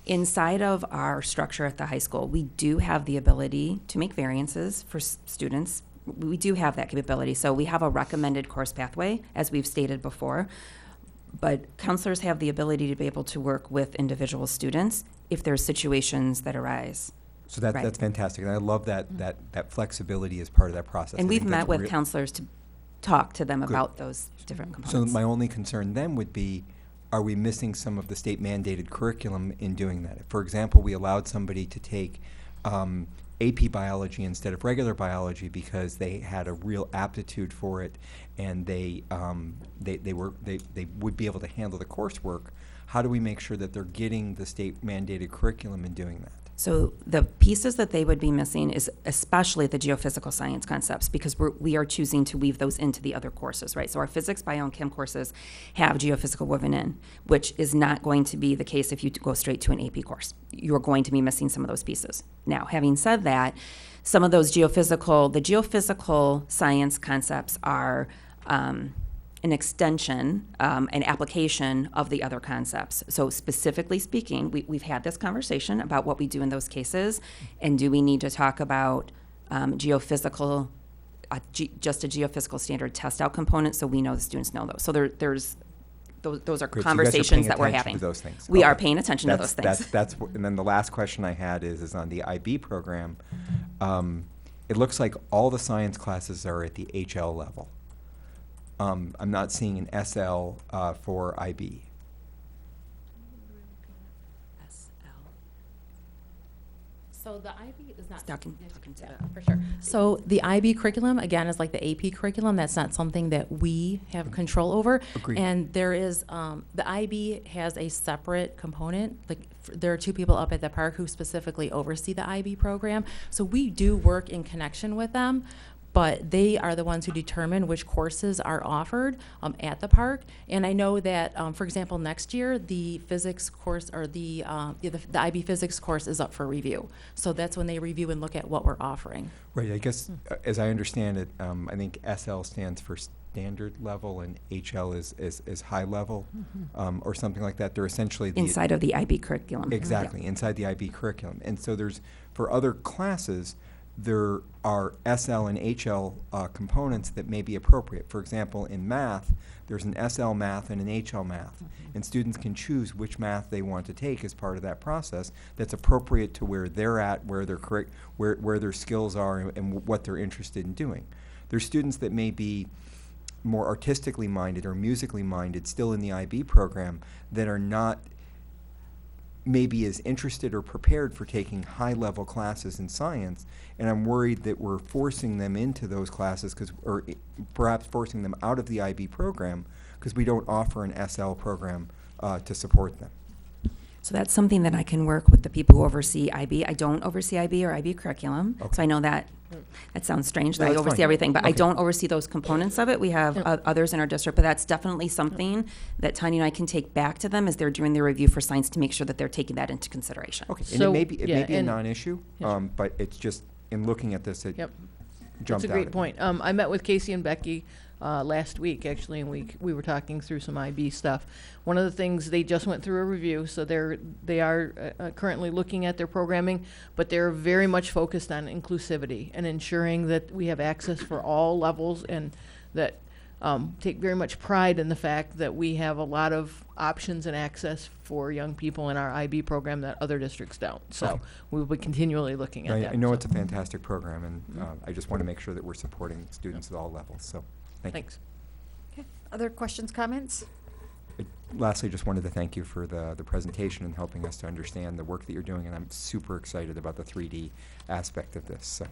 G: inside of our structure at the high school, we do have the ability to make variances for students. We do have that capability. So we have a recommended course pathway, as we've stated before. But counselors have the ability to be able to work with individual students if there's situations that arise.
D: So that's
G: Right.
D: fantastic, and I love that flexibility as part of that process.
G: And
D: I
G: we've
D: think
G: met
D: that's
G: with
D: real-
G: counselors to talk to them
D: Good.
G: about those different
D: So
G: components.
D: my only concern then would be, are we missing some of the state mandated curriculum in doing that? For example, we allowed somebody to take AP biology instead of regular biology because they had a real aptitude for it, and they would be able to handle the coursework. How do we make sure that they're getting the state mandated curriculum and doing that?
G: So the pieces that they would be missing is especially the geophysical science concepts, because we are choosing to weave those into the other courses, right? So our physics, bio, and chem courses have geophysical woven in, which is not going to be the case if you go straight to an AP course. You're going to be missing some of those pieces. Now, having said that, some of those the geophysical science concepts are an extension, an application of the other concepts. So specifically speaking, we've had this conversation about what we do in those cases, and do we need to talk about geophysical, just a geophysical standard test out component so we know the students know those. So those are
D: Great.
G: conversations
D: So you guys are
G: that we're
D: paying
G: having.
D: attention to those things.
G: We
D: Okay.
G: are paying attention to those things.
D: And then the last question I had is on the IB program. It looks like all the science classes are at the HL level. I'm not seeing an SL for IB.
I: So the IB is not.
G: Talking to that.
I: For sure. So the IB curriculum, again, is like the AP curriculum. That's not something that we have control over.
D: Agreed.
I: And there is, the IB has a separate component. Like, there are two people up at the park who specifically oversee the IB program. So we do work in connection with them, but they are the ones who determine which courses are offered at the park. And I know that, for example, next year, the physics course, or the IB physics course is up for review. So that's when they review and look at what we're offering.
D: Right. I guess, as I understand it, I think SL stands for standard level and HL is high level, or something like that. They're essentially
G: Inside of the IB curriculum.
D: Exactly, inside the IB curriculum. And so for other classes, there are SL and HL components that may be appropriate. For example, in math, there's an SL math and an HL math. And students can choose which math they want to take as part of that process that's appropriate to where they're at, where their skills are, and what they're interested in doing. There's students that may be more artistically minded or musically minded still in the IB program that are not maybe as interested or prepared for taking high-level classes in science, and I'm worried that we're forcing them into those classes, or perhaps forcing them out of the IB program because we don't offer an SL program to support them.
G: So that's something that I can work with the people who oversee IB. I don't oversee IB or IB curriculum, so I know that sounds strange that
D: No,
G: I
D: that's
G: oversee
D: fine.
G: everything, but I
D: Okay.
G: don't oversee those components of it. We have others in our district, but that's definitely something that Tanya and I can take back to them as they're doing their review for science to make sure that they're taking that into consideration.
D: Okay, and
J: So,
D: it may be
J: yeah,
D: a
J: and-
D: non-issue, but it's just, in looking at this, it
J: Yep.
D: jumped
J: That's a
D: out
J: great
D: at me.
J: point. I met with Casey and Becky last week, actually, and we were talking through some IB stuff. One of the things, they just went through a review, so they are currently looking at their programming, but they're very much focused on inclusivity and ensuring that we have access for all levels, and that take very much pride in the fact that we have a lot of options and access for young people in our IB program that other districts don't. So
D: Okay.
J: we'll be continually looking at that.
D: I know
J: so.
D: it's a fantastic program, and I just want to make sure that we're supporting students at all levels, so thank you.
J: Thanks.
A: Okay. Other questions, comments?
D: Lastly, just wanted to thank you for the presentation and helping us to understand the work that you're doing, and I'm super excited about the 3D aspect of this. So.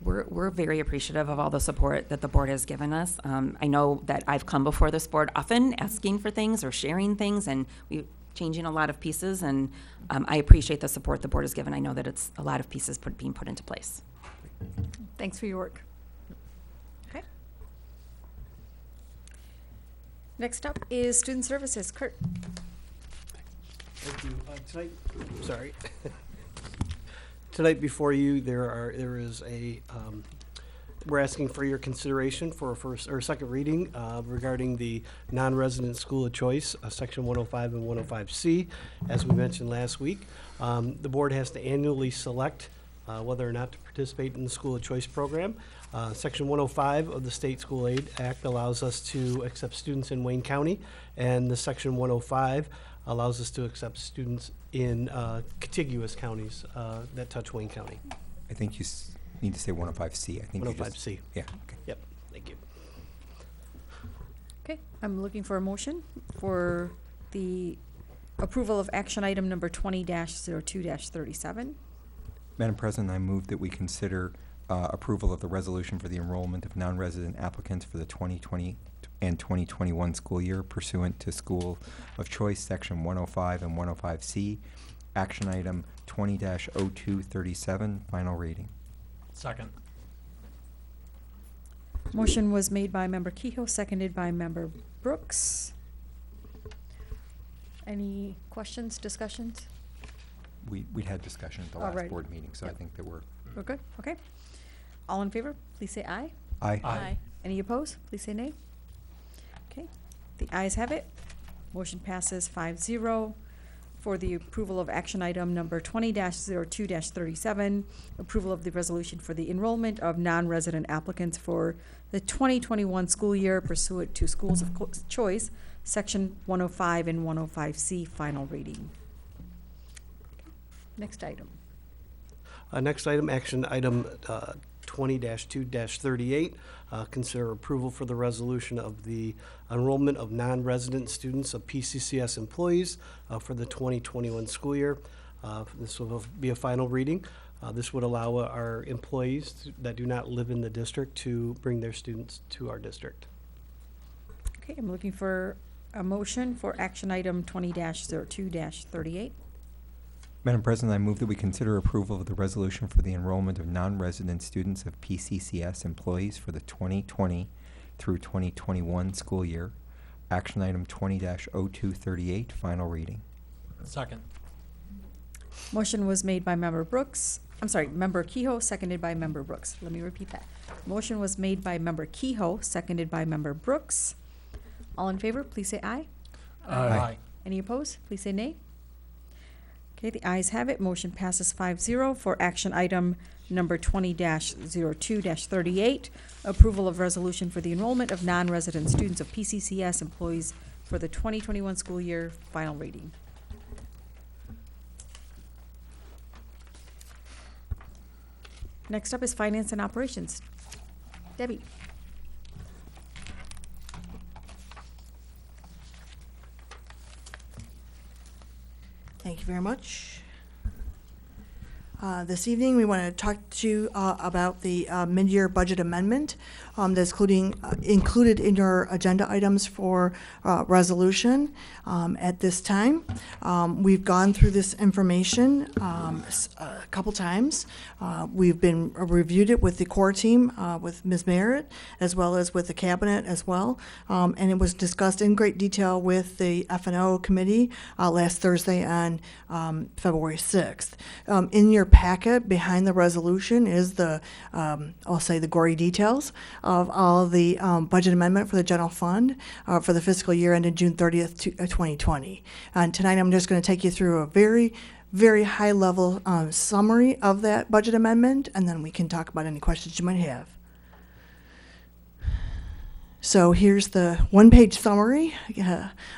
G: We're very appreciative of all the support that the board has given us. I know that I've come before this board often asking for things or sharing things, and we're changing a lot of pieces, and I appreciate the support the board has given. I know that it's a lot of pieces being put into place.
A: Thanks for your work. Okay. Next up is Student Services. Kurt.
L: Thank you. Tonight, tonight before you, there is a, we're asking for your consideration for a first or second reading regarding the non-resident school of choice, section 105 and 105C. As we mentioned last week, the board has to annually select whether or not to participate in the school of choice program. Section 105 of the State School Aid Act allows us to accept students in Wayne County, and the Section 105 allows us to accept students in contiguous counties that touch Wayne County.
D: I think you need to say 105C. I think
L: 105C.
D: Yeah. Okay.
L: Yep. Thank you.
A: Okay, I'm looking for a motion for the approval of action item number 20-02-37.
D: Madam President, I move that we consider approval of the resolution for the enrollment of non-resident applicants for the 2020 and 2021 school year pursuant to School of Choice, Section 105 and 105C, action item 20-0237, final reading.
E: Second.
A: Motion was made by Member Kehoe, seconded by Member Brooks. Any questions, discussions?
D: We had discussion at the last
A: Alright.
D: board meeting, so I think that we're
A: good? Okay. All in favor, please say aye.
D: Aye.
E: Aye.
A: Any opposed? Please say nay. Okay, the ayes have it. Motion passes 5-0 for the approval of action item number 20-02-37, approval of the resolution for the enrollment of non-resident applicants for the 2021 school year pursuant to Schools of Choice, Section 105 and 105C, final reading. Next item.
L: Next item, action item 20-2-38. Consider approval for the resolution of the enrollment of non-resident students of P-CCS employees for the 2021 school year. This will be a final reading. This would allow our employees that do not live in the district to bring their students to our district.
A: Okay, I'm looking for a motion for action item 20-02-38.
D: Madam President, I move that we consider approval of the resolution for the enrollment of non-resident students of P-CCS employees for the 2020 through 2021 school year. Action item 20-0238, final reading.
E: Second.
A: Motion was made by Member Brooks. I'm sorry, Member Kehoe, seconded by Member Brooks. Let me repeat that. Motion was made by Member Kehoe, seconded by Member Brooks. All in favor, please say aye.
E: Aye.
A: Any opposed? Please say nay. Okay, the ayes have it. Motion passes 5-0 for action item number 20-02-38, approval of resolution for the enrollment of non-resident students of P-CCS employees for the 2021 school year, final reading. Next up is Finance and Operations. Debbie.
O: Thank you very much. This evening, we want to talk to you about the mid-year budget amendment that's included in your agenda items for resolution at this time. We've gone through this information a couple times. We've been reviewed it with the core team, with Ms. Merritt, as well as with the cabinet as well. And it was discussed in great detail with the F&O committee last Thursday on February 6th. In your packet behind the resolution is the, I'll say the gory details of all of the budget amendment for the general fund for the fiscal year ended June 30th, 2020. And tonight I'm just going to take you through a very high level summary of that budget amendment, and then we can talk about any questions you might have. So here's the one-page summary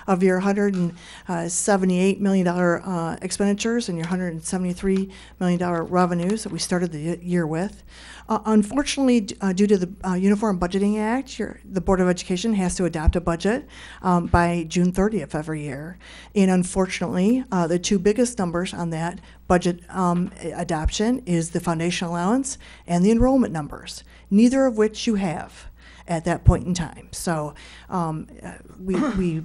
O: of your $178 million expenditures and your $173 million revenues that we started the year with. Unfortunately, due to the Uniform Budgeting Act, the Board of Education has to adopt a budget by June 30th every year. And unfortunately, the two biggest numbers on that budget adoption is the foundation allowance and the enrollment numbers, neither of which you have at that point in time. So we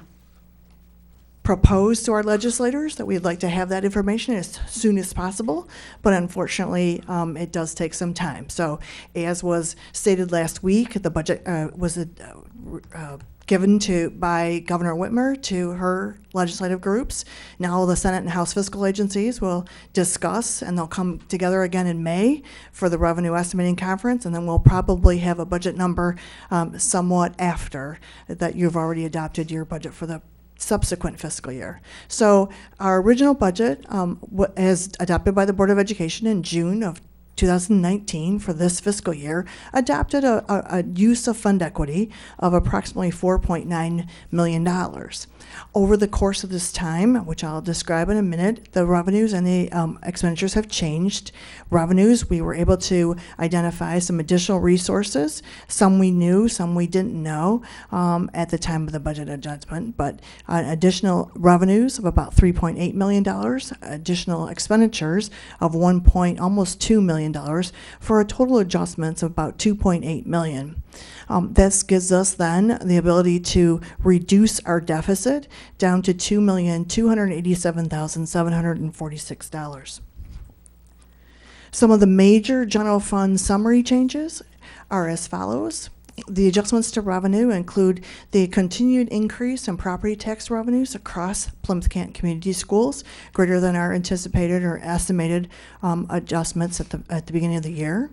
O: proposed to our legislators that we'd like to have that information as soon as possible, but unfortunately it does take some time. So as was stated last week, the budget was given by Governor Whitmer to her legislative groups. Now the Senate and House fiscal agencies will discuss, and they'll come together again in May for the revenue estimating conference, and then we'll probably have a budget number somewhat after that you've already adopted your budget for the subsequent fiscal year. So our original budget as adopted by the Board of Education in June of 2019 for this fiscal year adopted a use of fund equity of approximately $4.9 million. Over the course of this time, which I'll describe in a minute, the revenues and the expenditures have changed. Revenues, we were able to identify some additional resources. Some we knew, some we didn't know at the time of the budget adjustment, but additional revenues of about $3.8 million, additional expenditures of almost $2 million, for a total adjustments of about $2.8 million. This gives us then the ability to reduce our deficit down to $2,287,746. Some of the major general fund summary changes are as follows. The adjustments to revenue include the continued increase in property tax revenues across Plymouth Canton Community Schools, greater than our anticipated or estimated adjustments at the beginning of the year.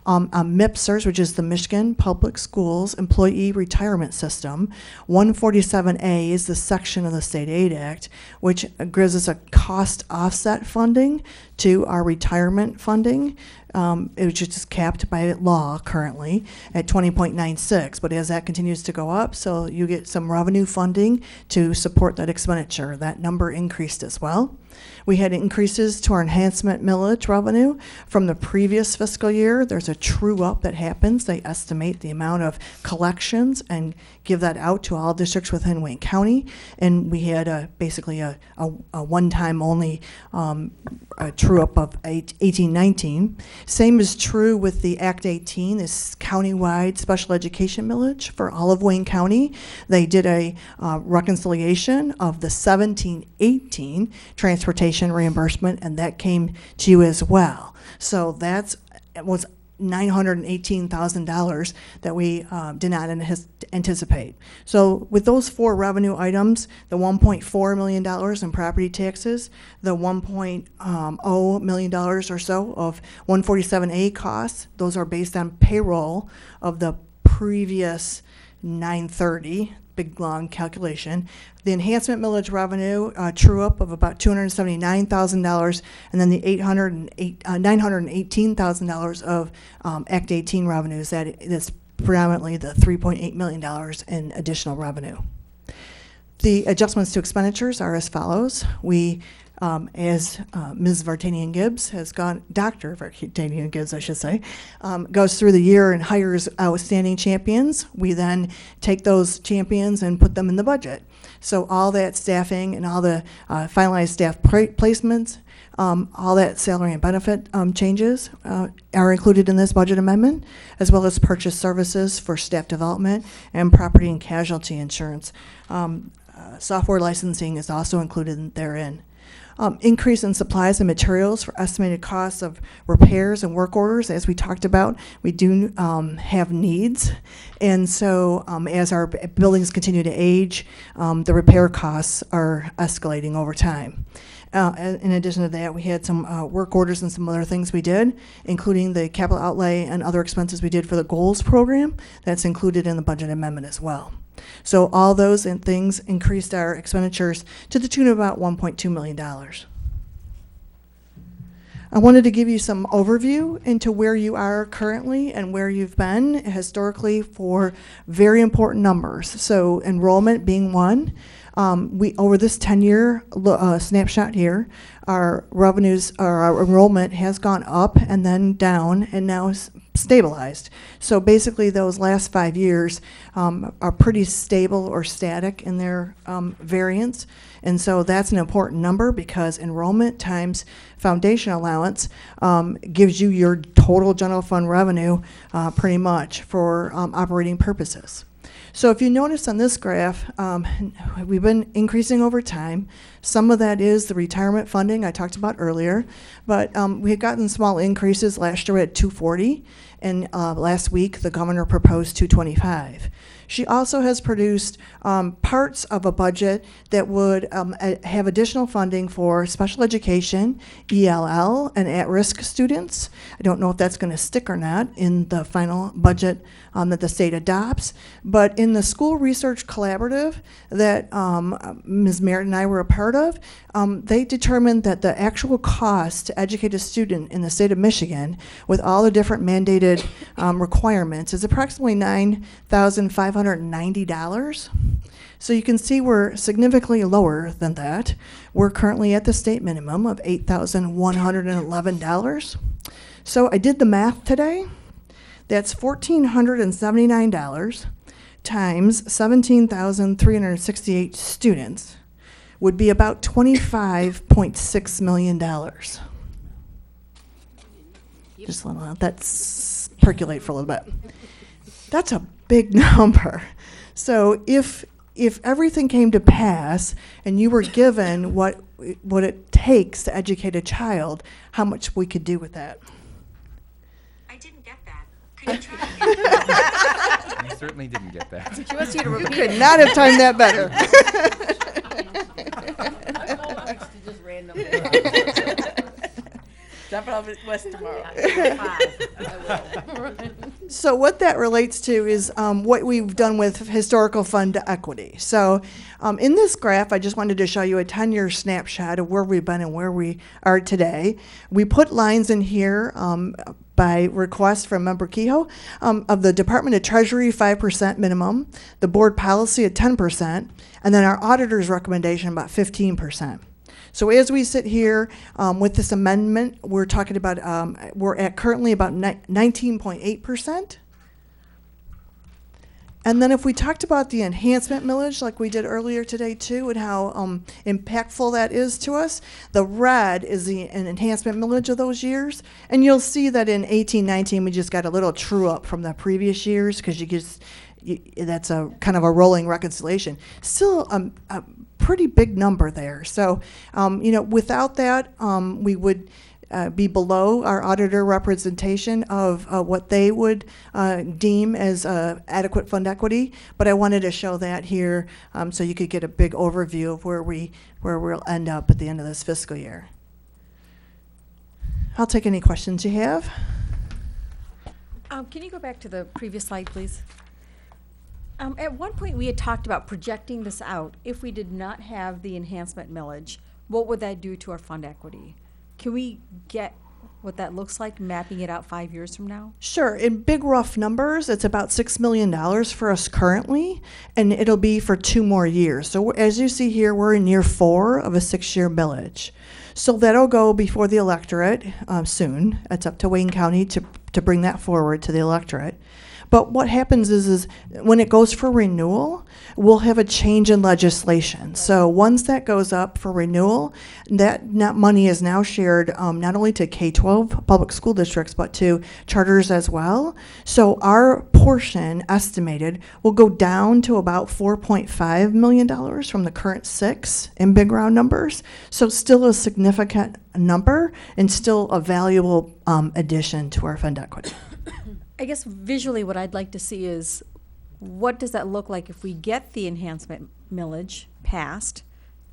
O: MIPSers, which is the Michigan Public Schools Employee Retirement System. 147A is the section of the State Aid Act, which gives us a cost offset funding to our retirement funding, which is capped by law currently at 20.96. But as that continues to go up, so you get some revenue funding to support that expenditure. That number increased as well. We had increases to our enhancement millage revenue from the previous fiscal year. There's a true up that happens. They estimate the amount of collections and give that out to all districts within Wayne County. And we had basically a one-time only true up of 1819. Same is true with the Act 18, this countywide special education millage for all of Wayne County. They did a reconciliation of the 17-18 transportation reimbursement, and that came to you as well. So that was $918,000 that we did not anticipate. So with those four revenue items, the $1.4 million in property taxes, the $1.0 million or so of 147A costs, those are based on payroll of the previous 930, big long calculation. The enhancement millage revenue true up of about $279,000, and then the $918,000 of Act 18 revenues. That's predominantly the $3.8 million in additional revenue. The adjustments to expenditures are as follows. We as Ms. Vartanian-Gibbs has gone, Dr. Vartanian-Gibbs, I should say, goes through the year and hires outstanding champions. We then take those champions and put them in the budget. So all that staffing and all the finalized staff placements, all that salary and benefit changes are included in this budget amendment, as well as purchase services for staff development and property and casualty insurance. Software licensing is also included therein. Increase in supplies and materials for estimated costs of repairs and work orders. As we talked about, we do have needs. And so as our buildings continue to age, the repair costs are escalating over time. In addition to that, we had some work orders and some other things we did, including the capital outlay and other expenses we did for the goals program. That's included in the budget amendment as well. So all those things increased our expenditures to the tune of about $1.2 million. I wanted to give you some overview into where you are currently and where you've been historically for very important numbers. So enrollment being one. We over this 10-year snapshot here, our revenues, or our enrollment has gone up and then down and now stabilized. So basically those last 5 years are pretty stable or static in their variance. And so that's an important number because enrollment times foundation allowance gives you your total general fund revenue pretty much for operating purposes. So if you notice on this graph, we've been increasing over time. Some of that is the retirement funding I talked about earlier, but we had gotten small increases. Last year we had 240, and last week the governor proposed 225. She also has produced parts of a budget that would have additional funding for special education, ELL, and at-risk students. I don't know if that's going to stick or not in the final budget that the state adopts, but in the school research collaborative that Ms. Merritt and I were a part of, they determined that the actual cost to educate a student in the state of Michigan with all the different mandated requirements is approximately $9,590. So you can see we're significantly lower than that. We're currently at the state minimum of $8,111. So I did the math today. That's $1,479 times 17,368 students would be about $25.6 million. Just let that percolate for a little bit. That's a big number. So if everything came to pass and you were given what it takes to educate a child, how much we could do with that?
H: I didn't get that. Could you try again?
D: You certainly didn't get that.
A: She wants you to
O: You
A: repeat
O: could
A: it.
O: not have timed that better.
F: Drop it off at West tomorrow.
O: So what that relates to is what we've done with historical fund equity. So in this graph, I just wanted to show you a 10-year snapshot of where we've been and where we are today. We put lines in here by request from Member Kehoe of the Department of Treasury 5% minimum, the board policy at 10%, and then our auditor's recommendation about 15%. So as we sit here with this amendment, we're talking about, we're at currently about 19.8%. And then if we talked about the enhancement millage like we did earlier today too, and how impactful that is to us, the red is an enhancement millage of those years. And you'll see that in 18-19 we just got a little true up from the previous years because that's a kind of a rolling reconciliation. Still a pretty big number there. So, without that, we would be below our auditor representation of what they would deem as adequate fund equity. But I wanted to show that here so you could get a big overview of where we'll end up at the end of this fiscal year. I'll take any questions you have.
A: Can you go back to the previous slide, please? At one point, we had talked about projecting this out. If we did not have the enhancement millage, what would that do to our fund equity? Can we get what that looks like, mapping it out 5 years from now?
O: Sure. In big rough numbers, it's about $6 million for us currently, and it'll be for 2 more years. So as you see here, we're in year 4 of a 6-year millage. So that'll go before the electorate soon. It's up to Wayne County to bring that forward to the electorate. But what happens is when it goes for renewal, we'll have a change in legislation. So once that goes up for renewal, that money is now shared not only to K-12 public school districts, but to charters as well. So our portion estimated will go down to about $4.5 million from the current 6 in big round numbers. So still a significant number and still a valuable addition to our fund equity.
A: I guess visually what I'd like to see is what does that look like if we get the enhancement millage passed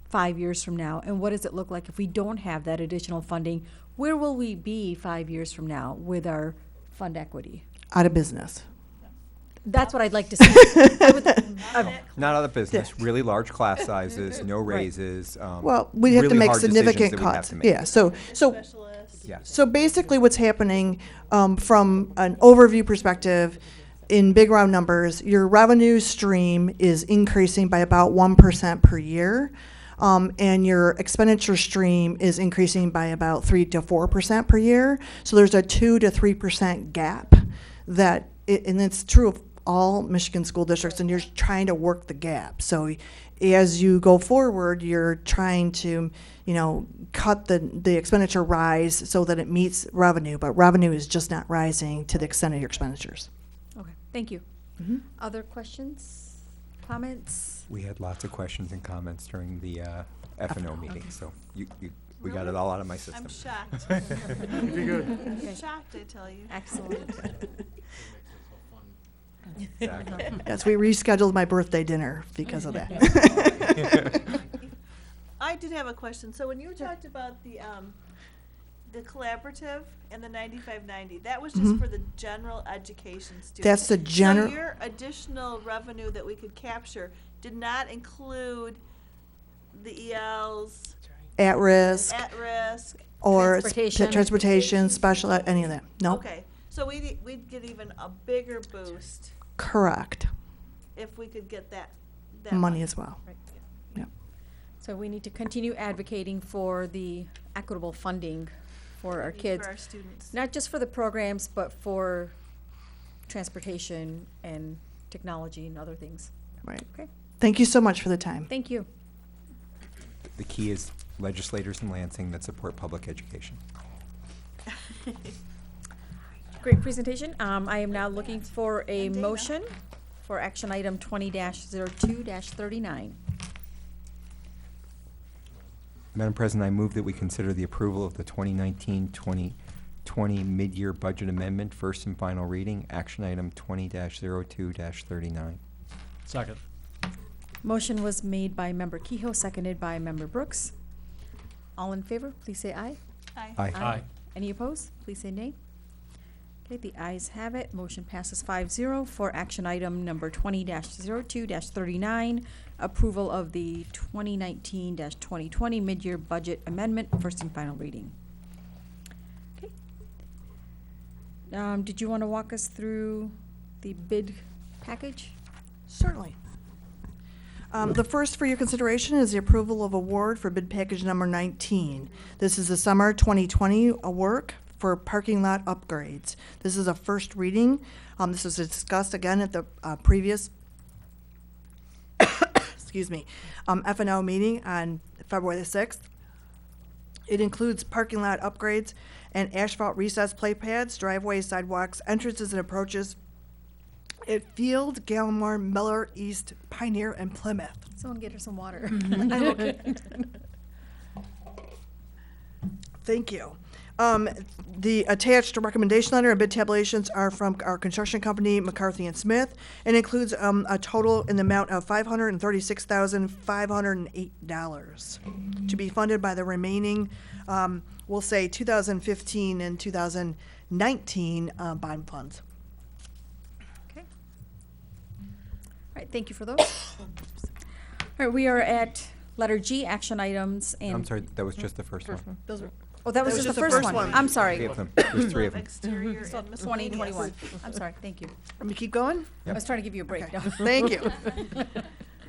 A: 5 years from now, and what does it look like if we don't have that additional funding? Where will we be 5 years from now with our fund equity?
O: Out of business.
A: That's what I'd like to see.
D: Not out of business, really large class sizes, no raises.
O: Well, we have to
D: really
O: make
D: hard
O: significant
D: decisions that we'd have
O: cuts.
D: to make.
O: Yeah, so
D: Yeah.
O: So basically what's happening from an overview perspective, in big round numbers, your revenue stream is increasing by about 1% per year, and your expenditure stream is increasing by about 3 to 4% per year. So there's a 2 to 3% gap and it's true of all Michigan school districts, and you're trying to work the gap. So as you go forward, you're trying to, cut the expenditure rise so that it meets revenue, but revenue is just not rising to the extent of your expenditures.
A: Okay, thank you.
O: Mhm.
A: Other questions, comments?
D: We had lots of questions and comments during the F&O meeting, so We got it all out of my system.
C: I'm shocked.
B: Be good.
C: I'm shocked, I tell you.
A: Excellent.
D: Exactly.
O: Yes, we rescheduled my birthday dinner because of that.
C: I did have a question. So when you talked about the collaborative and the 9590, that was just for the general education students.
O: That's the general.
C: So your additional revenue that we could capture did not include the ELs,
O: At risk. Or transportation, special ed, any of that. No.
C: Okay, so we'd get even a bigger boost
O: Correct.
C: if we could get that
O: Money as well.
C: Right.
O: Yeah.
A: So we need to continue advocating for the equitable funding for our kids.
C: For our students.
A: Not just for the programs, but for transportation and technology and other things.
O: Right.
A: Okay.
O: Thank you so much for the time.
A: Thank you.
D: The key is legislators in Lansing that support public education.
A: Great presentation. I am now looking for a motion for action item 20-02-39.
D: Madam President, I move that we consider the approval of the 2019-2020 mid-year budget amendment, first and final reading, action item 20-02-39.
E: Second.
A: Motion was made by Member Kehoe, seconded by Member Brooks. All in favor, please say aye.
C: Aye.
D: Aye.
E: Aye.
A: Any opposed? Please say nay. Okay, the ayes have it. Motion passes 5-0 for action item number 20-02-39, approval of the 2019-2020 mid-year budget amendment, first and final reading. Okay. Did you want to walk us through the bid package?
O: Certainly. The first for your consideration is the approval of award for bid package number 19. This is the summer 2020 work for parking lot upgrades. This is a first reading. This was discussed again at the previous excuse me, F&O meeting on February the 6th. It includes parking lot upgrades and asphalt recessed play pads, driveways, sidewalks, entrances and approaches at Field, Gallimore, Miller, East, Pioneer, and Plymouth.
A: Someone get her some water.
O: I'm okay. Thank you. The attached recommendation letter and bid tabulations are from our construction company, McCarthy and Smith, and includes a total in the amount of $536,508 to be funded by the remaining, we'll say 2015 and 2019 bond funds.
A: Okay. All right, thank you for those. All right, we are at letter G, action items, and.
D: I'm sorry, that was just the first one.
A: Those were. Oh, that was just the first one. I'm sorry.
D: Three of them. There's three of them.
C: Exterior
A: So
C: and
A: 2021. I'm sorry, thank you.
O: Let me keep going?
A: I was trying to give you a break.
O: Okay. Thank you.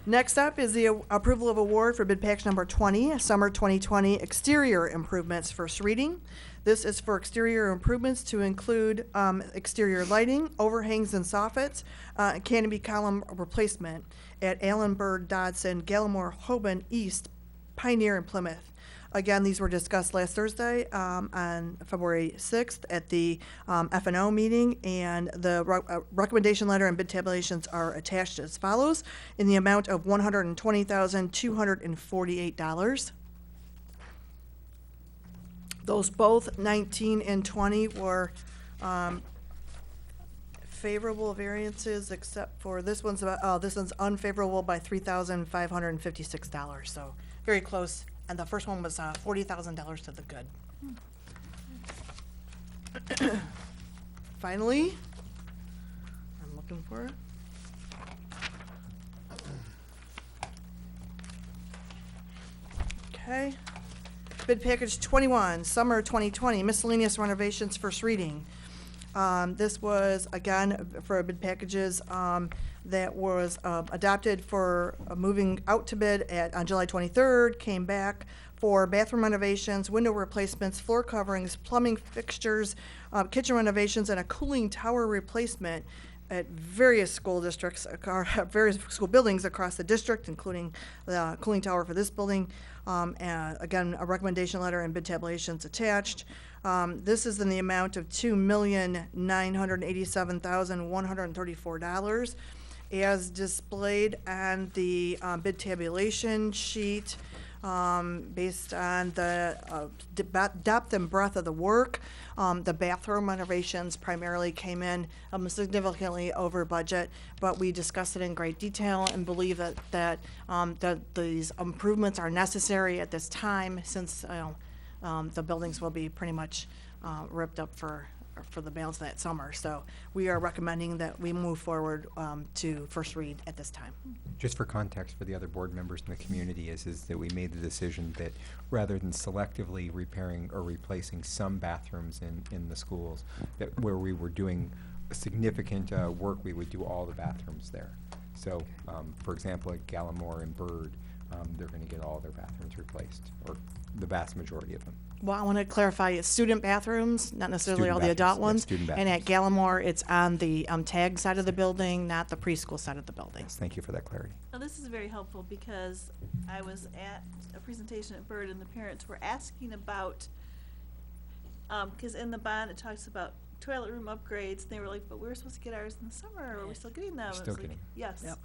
O: Next up is the approval of award for bid package number 20, summer 2020 exterior improvements, first reading. This is for exterior improvements to include exterior lighting, overhangs and soffits, canopy column replacement at Allenburg, Dodson, Gallimore, Hoban, East, Pioneer, and Plymouth. Again, these were discussed last Thursday on February 6th at the F&O meeting, and the recommendation letter and bid tabulations are attached as follows in the amount of $120,248. Those both 19 and 20 were favorable variances, except for this one's unfavorable by $3,556. So very close. And the first one was $40,000 to the good. Finally, I'm looking for it. Okay. Bid package 21, summer 2020, miscellaneous renovations, first reading. This was, again, for bid packages that was adopted for moving out to bid on July 23rd, came back for bathroom renovations, window replacements, floor coverings, plumbing fixtures, kitchen renovations, and a cooling tower replacement at various school districts, various school buildings across the district, including the cooling tower for this building. Again, a recommendation letter and bid tabulations attached. This is in the amount of $2,987,134. As displayed on the bid tabulation sheet, based on the depth and breadth of the work. The bathroom renovations primarily came in significantly over budget, but we discussed it in great detail and believe that these improvements are necessary at this time, since the buildings will be pretty much ripped up for the balance of that summer. So we are recommending that we move forward to first read at this time.
D: Just for context for the other board members in the community is that we made the decision that rather than selectively repairing or replacing some bathrooms in the schools, that where we were doing significant work, we would do all the bathrooms there. So, for example, at Gallimore and Bird, they're going to get all their bathrooms replaced, or the vast majority of them.
O: Well, I want to clarify, it's student bathrooms, not necessarily
D: Student
O: all the adult
D: bathrooms, yeah,
O: ones.
D: student
O: And at Gallimore, it's on the tag side of the building, not the preschool side of the building.
D: Yes, thank you for that clarity.
C: Now, this is very helpful because I was at a presentation at Bird and the parents were asking about, because in the bond it talks about toilet room upgrades, and they were like, but we were supposed to get ours in the summer, are we still getting them?
D: We're
C: And
D: still
C: it's like,
D: getting.
C: yes.
D: Yep.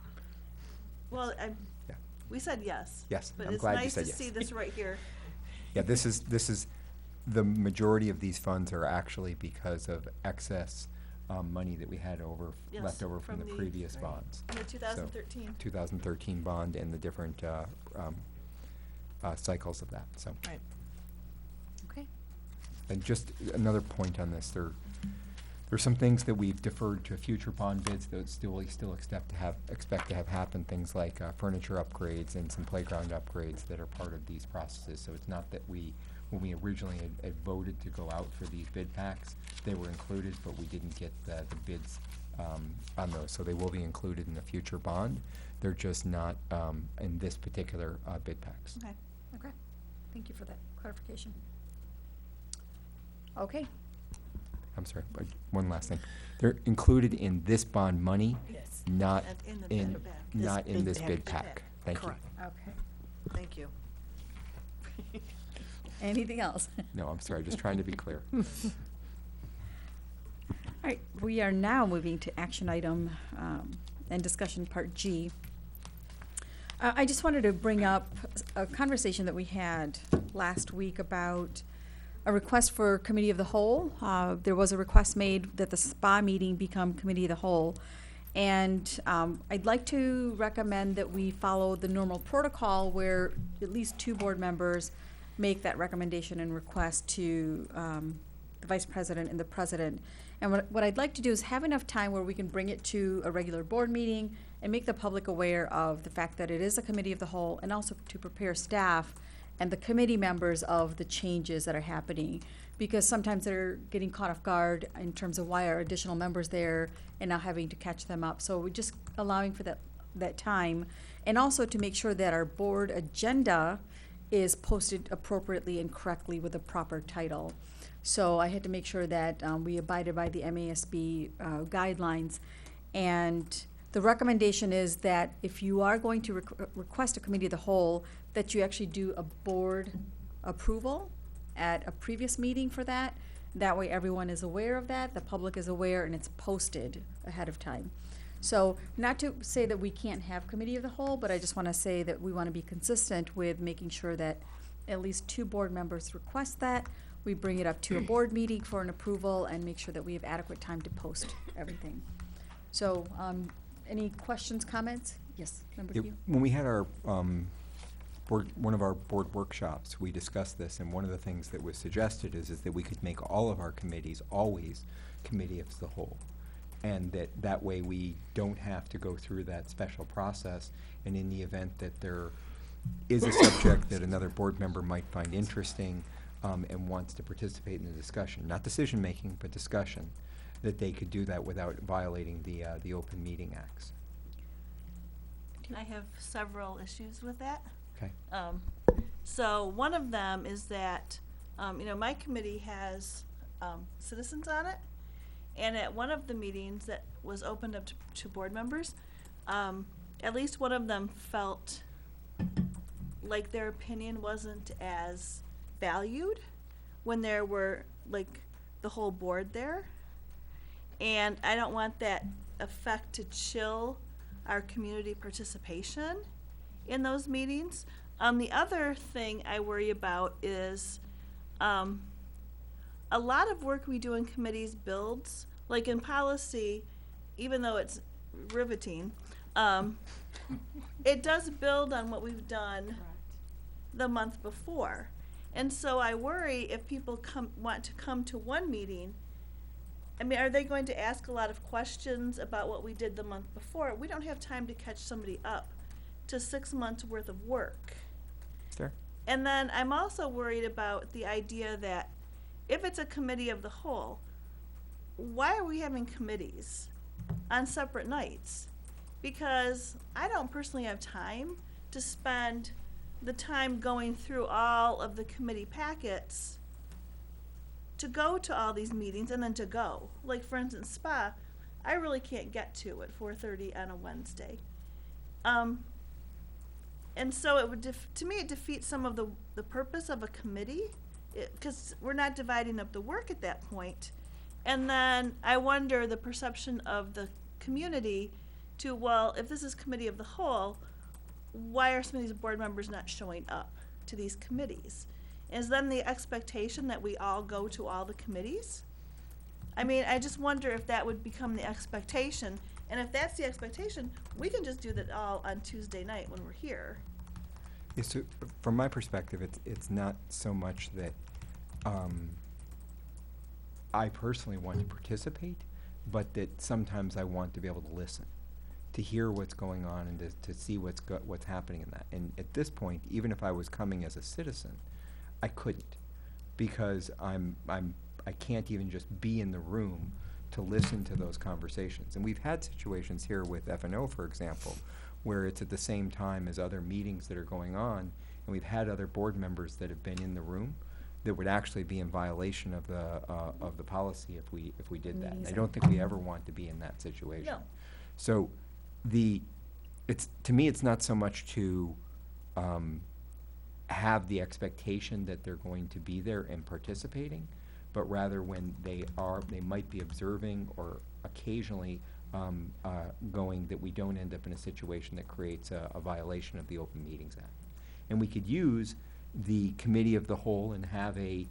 C: Well,
D: Yeah.
C: we said yes.
D: Yes,
C: But
D: I'm
C: it's
D: glad you
C: nice
D: said
C: to
D: yes.
C: see this right here.
D: Yeah, this is the majority of these funds are actually because of excess money that we had
C: Yes,
D: left over from
C: from
D: the
C: the-
D: previous bonds.
C: From the
D: So,
C: 2013.
D: 2013 bond and the different cycles of that. So.
O: Right.
A: Okay.
D: And just another point on this, there's some things that we've deferred to future bond bids that we still expect to have happen, things like furniture upgrades and some playground upgrades that are part of these processes. So it's not that when we originally had voted to go out for these bid packs, they were included, but we didn't get the bids on those. So they will be included in the future bond. They're just not in this particular bid packs.
A: Okay. Okay. Thank you for that clarification. Okay.
D: I'm sorry, but one last thing. They're included in this bond money,
O: Yes.
D: not
C: And in the
D: in,
C: bid pack.
D: not in this
O: This
D: bid
O: bid pack.
D: pack. Thank you.
O: Correct.
A: Okay.
O: Thank you.
A: Anything else?
D: No, I'm sorry, just trying to be clear.
A: All right, we are now moving to action item and discussion part G. I just wanted to bring up a conversation that we had last week about a request for committee of the whole. There was a request made that the SPA meeting become committee of the whole. And I'd like to recommend that we follow the normal protocol where at least 2 board members make that recommendation and request to the vice president and the president. And what I'd like to do is have enough time where we can bring it to a regular board meeting and make the public aware of the fact that it is a committee of the whole, and also to prepare staff and the committee members of the changes that are happening. Because sometimes they're getting caught off guard in terms of why are additional members there and now having to catch them up. So we're just allowing for that time. And also to make sure that our board agenda is posted appropriately and correctly with a proper title. So I had to make sure that we abided by the MASB guidelines. And the recommendation is that if you are going to request a committee of the whole, that you actually do a board approval at a previous meeting for that. That way everyone is aware of that, the public is aware, and it's posted ahead of time. So not to say that we can't have committee of the whole, but I just want to say that we want to be consistent with making sure that at least 2 board members request that. We bring it up to a board meeting for an approval and make sure that we have adequate time to post everything. So, any questions, comments? Yes, Member Hugh.
D: When we had our one of our board workshops, we discussed this, and one of the things that was suggested is that we could make all of our committees always committee of the whole. And that way we don't have to go through that special process, and in the event that there is a subject that another board member might find interesting and wants to participate in the discussion, not decision-making, but discussion, that they could do that without violating the Open Meeting Acts.
C: I have several issues with that.
D: Okay.
C: So one of them is that, my committee has citizens on it. And at one of the meetings that was opened up to board members, at least one of them felt like their opinion wasn't as valued when there were, like, the whole board there. And I don't want that effect to chill our community participation in those meetings. The other thing I worry about is a lot of work we do in committees builds, like in policy, even though it's riveting, it does build on what we've done the month before. And so I worry if people want to come to one meeting, I mean, are they going to ask a lot of questions about what we did the month before? We don't have time to catch somebody up to 6 months worth of work.
D: Sure.
C: And then I'm also worried about the idea that if it's a committee of the whole, why are we having committees on separate nights? Because I don't personally have time to spend the time going through all of the committee packets to go to all these meetings and then to go. Like, for instance, SPA, I really can't get to at 4:30 on a Wednesday. And so it would, to me, it defeats some of the purpose of a committee, because we're not dividing up the work at that point. And then I wonder the perception of the community to, well, if this is committee of the whole, why are some of these board members not showing up to these committees? Is then the expectation that we all go to all the committees? I mean, I just wonder if that would become the expectation. And if that's the expectation, we can just do that all on Tuesday night when we're here.
D: Yeah, so from my perspective, it's not so much that I personally want to participate, but that sometimes I want to be able to listen, to hear what's going on and to see what's happening in that. And at this point, even if I was coming as a citizen, I couldn't, because I can't even just be in the room to listen to those conversations. And we've had situations here with F&O, for example, where it's at the same time as other meetings that are going on, and we've had other board members that have been in the room that would actually be in violation of the policy if we did that. And I don't think we ever want to be in that situation.
C: No.
D: So to me, it's not so much to have the expectation that they're going to be there and participating, but rather when they might be observing or occasionally going, that we don't end up in a situation that creates a violation of the Open Meetings Act. And we could use the committee of the whole and have a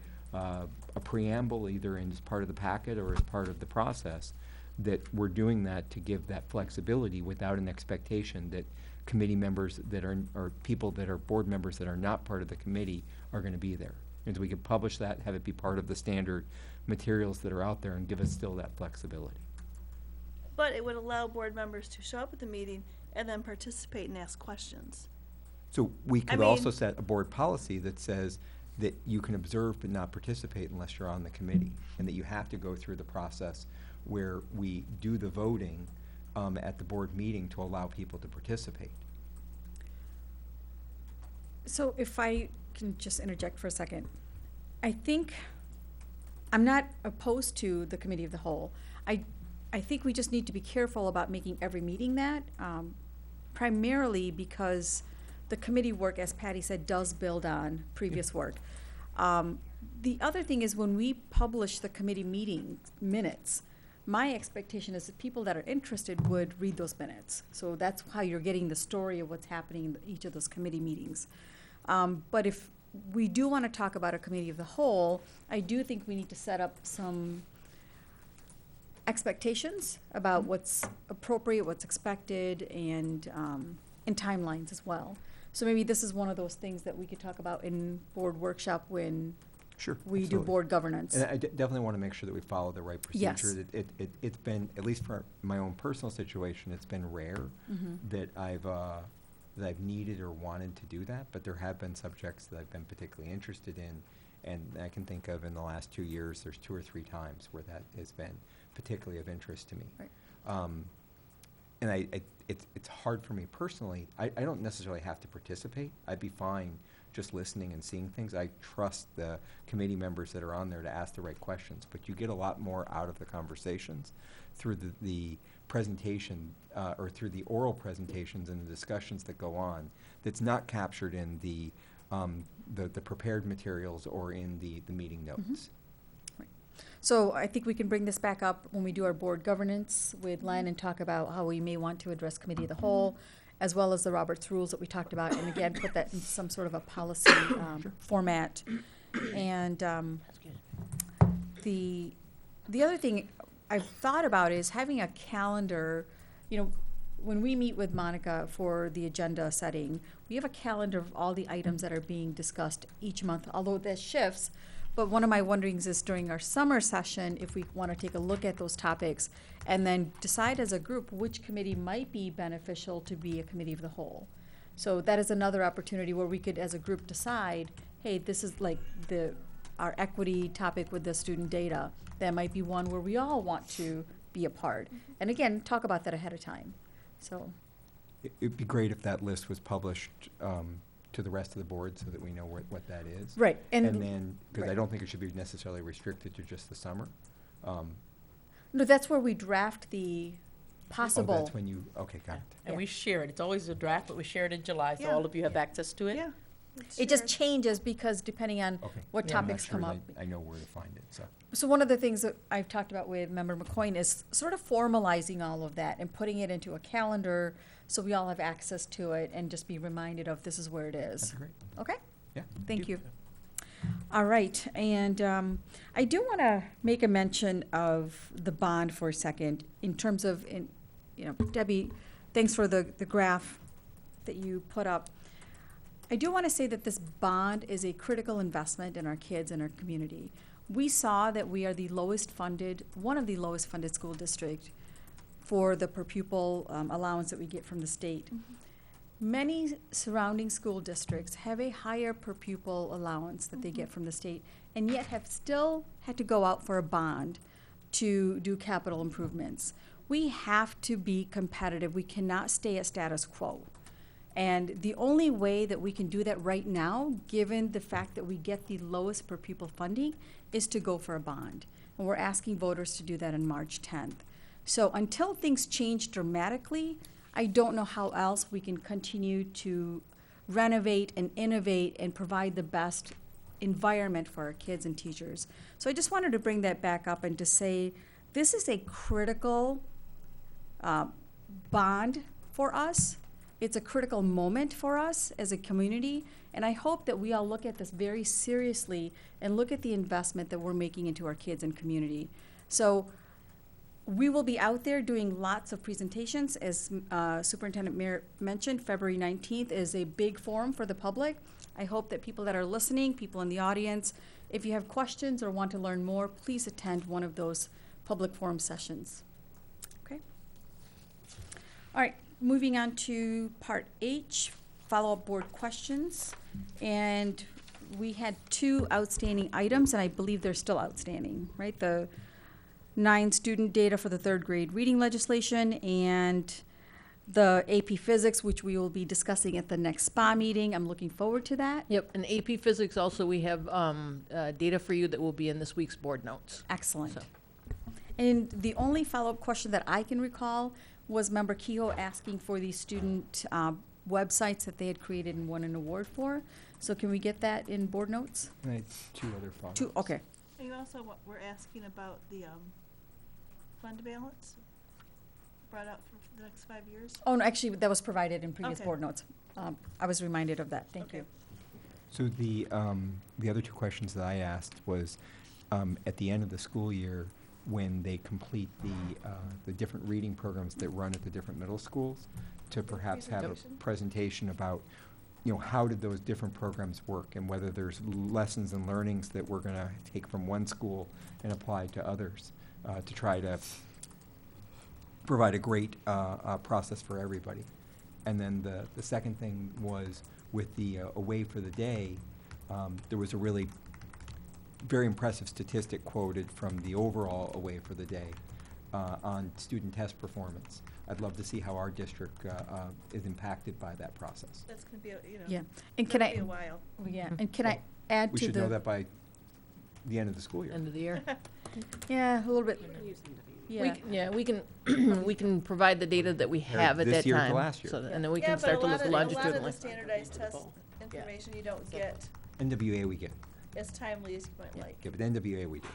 D: preamble either as part of the packet or as part of the process, that we're doing that to give that flexibility without an expectation that committee members that are, or people that are board members that are not part of the committee are going to be there. And so we could publish that, have it be part of the standard materials that are out there, and give us still that flexibility.
C: But it would allow board members to show up at the meeting and then participate and ask questions.
D: So we could also set a board policy that says that you can observe but not participate unless you're on the committee, and that you have to go through the process where we do the voting at the board meeting to allow people to participate.
A: So if I can just interject for a second, I think I'm not opposed to the committee of the whole. I think we just need to be careful about making every meeting that, primarily because the committee work, as Patty said, does build on previous work. The other thing is, when we publish the committee meeting minutes, my expectation is that people that are interested would read those minutes. So that's how you're getting the story of what's happening in each of those committee meetings. But if we do want to talk about a committee of the whole, I do think we need to set up some expectations about what's appropriate, what's expected, and timelines as well. So maybe this is one of those things that we could talk about in board workshop when we do board governance.
D: And I definitely want to make sure that we follow the right procedure.
A: Yes.
D: It's been, at least for my own personal situation, it's been rare that I've needed or wanted to do that, but there have been subjects that I've been particularly interested in, and I can think of in the last 2 years, there's 2 or 3 times where that has been particularly of interest to me.
A: Right.
D: And it's hard for me personally. I don't necessarily have to participate. I'd be fine just listening and seeing things. I trust the committee members that are on there to ask the right questions, but you get a lot more out of the conversations through the presentation or through the oral presentations and the discussions that go on that's not captured in the prepared materials or in the meeting notes.
A: Right. So I think we can bring this back up when we do our board governance with Len and talk about how we may want to address committee of the whole. as well as the Roberts Rules that we talked about, and again, put that in some sort of a policy format. And the other thing I've thought about is having a calendar. You know, when we meet with Monica for the agenda setting, we have a calendar of all the items that are being discussed each month, although that shifts. But one of my wonderings is during our summer session, if we want to take a look at those topics and then decide as a group which committee might be beneficial to be a committee of the whole. So that is another opportunity where we could, as a group, decide, hey, this is like our equity topic with the student data. That might be one where we all want to be a part. And again, talk about that ahead of time. So
D: It'd be great if that list was published to the rest of the board so that we know what that is.
A: Right.
D: And then, because I don't think it should be necessarily restricted to just the summer.
A: no, that's where we draft the possible.
D: Oh, that's when you, okay, got it.
F: And we share it. It's always a draft, but we share it in July, so all of you have access to it.
C: Yeah.
A: It just changes because depending on what
D: Yeah, I'm not
A: topics
D: sure
A: come up.
D: I know where to find it, so.
A: So one of the things that I've talked about with Member McCoyne is sort of formalizing all of that and putting it into a calendar so we all have access to it and just be reminded of this is where it is.
D: That'd be great.
A: Okay?
D: Yeah.
A: Thank you. All right, and I do want to make a mention of the bond for a second in terms of, Debbie, thanks for the graph that you put up. I do want to say that this bond is a critical investment in our kids and our community. We saw that we are the lowest funded, one of the lowest funded school districts for the per pupil allowance that we get from the state. Many surrounding school districts have a higher per pupil allowance that they get from the state, and yet have still had to go out for a bond to do capital improvements. We have to be competitive. We cannot stay at status quo. And the only way that we can do that right now, given the fact that we get the lowest per pupil funding, is to go for a bond. And we're asking voters to do that on March 10th. So until things change dramatically, I don't know how else we can continue to renovate and innovate and provide the best environment for our kids and teachers. So I just wanted to bring that back up and to say this is a critical bond for us. It's a critical moment for us as a community, and I hope that we all look at this very seriously and look at the investment that we're making into our kids and community. So we will be out there doing lots of presentations. As Superintendent Merritt mentioned, February 19th is a big forum for the public. I hope that people that are listening, people in the audience, if you have questions or want to learn more, please attend one of those public forum sessions. Okay? All right. Moving on to Part H, follow-up board questions. And we had 2 outstanding items, and I believe they're still outstanding, right? The 9 student data for the 3rd grade reading legislation and the AP Physics, which we will be discussing at the next SPA meeting. I'm looking forward to that.
J: Yep, and AP Physics also, we have data for you that will be in this week's board notes.
A: Excellent. And the only follow-up question that I can recall was Member Kehoe asking for these student websites that they had created and won an award for. So can we get that in board notes?
D: And I had 2 other follow-ups.
A: 2, okay.
C: And you also, we're asking about the fund balance brought out for the next 5 years?
A: Oh, no, actually, that was provided in previous
C: Okay.
A: board notes. I was reminded of that. Thank you.
D: So the other 2 questions that I asked was, at the end of the school year, when they complete the different reading programs that run at the different middle schools, to perhaps have a presentation about, how did those different programs work and whether there's lessons and learnings that we're going to take from one school and apply to others, to try to provide a great process for everybody. And then the second thing was with the Away for the Day, there was a really very impressive statistic quoted from the overall Away for the Day on student test performance. I'd love to see how our district is impacted by that process.
C: That's going to be,
A: Yeah. And
C: it's
A: can
C: gonna
A: I?
C: be a while.
A: Yeah. And can I add
D: We
A: to
D: should
A: the?
D: know that by the end of the school year.
J: End of the year.
A: Yeah, a little bit. Yeah.
J: We can we can provide the data that we have at
D: this
J: that
D: year to
J: time.
D: last year.
J: So and then we
C: Yeah,
J: can
C: but
J: start to look
C: a lot
J: longitudinally.
C: of the standardized test information you don't get
D: NWA we get.
C: as timely as you might like.
D: Yeah, but NWA we do.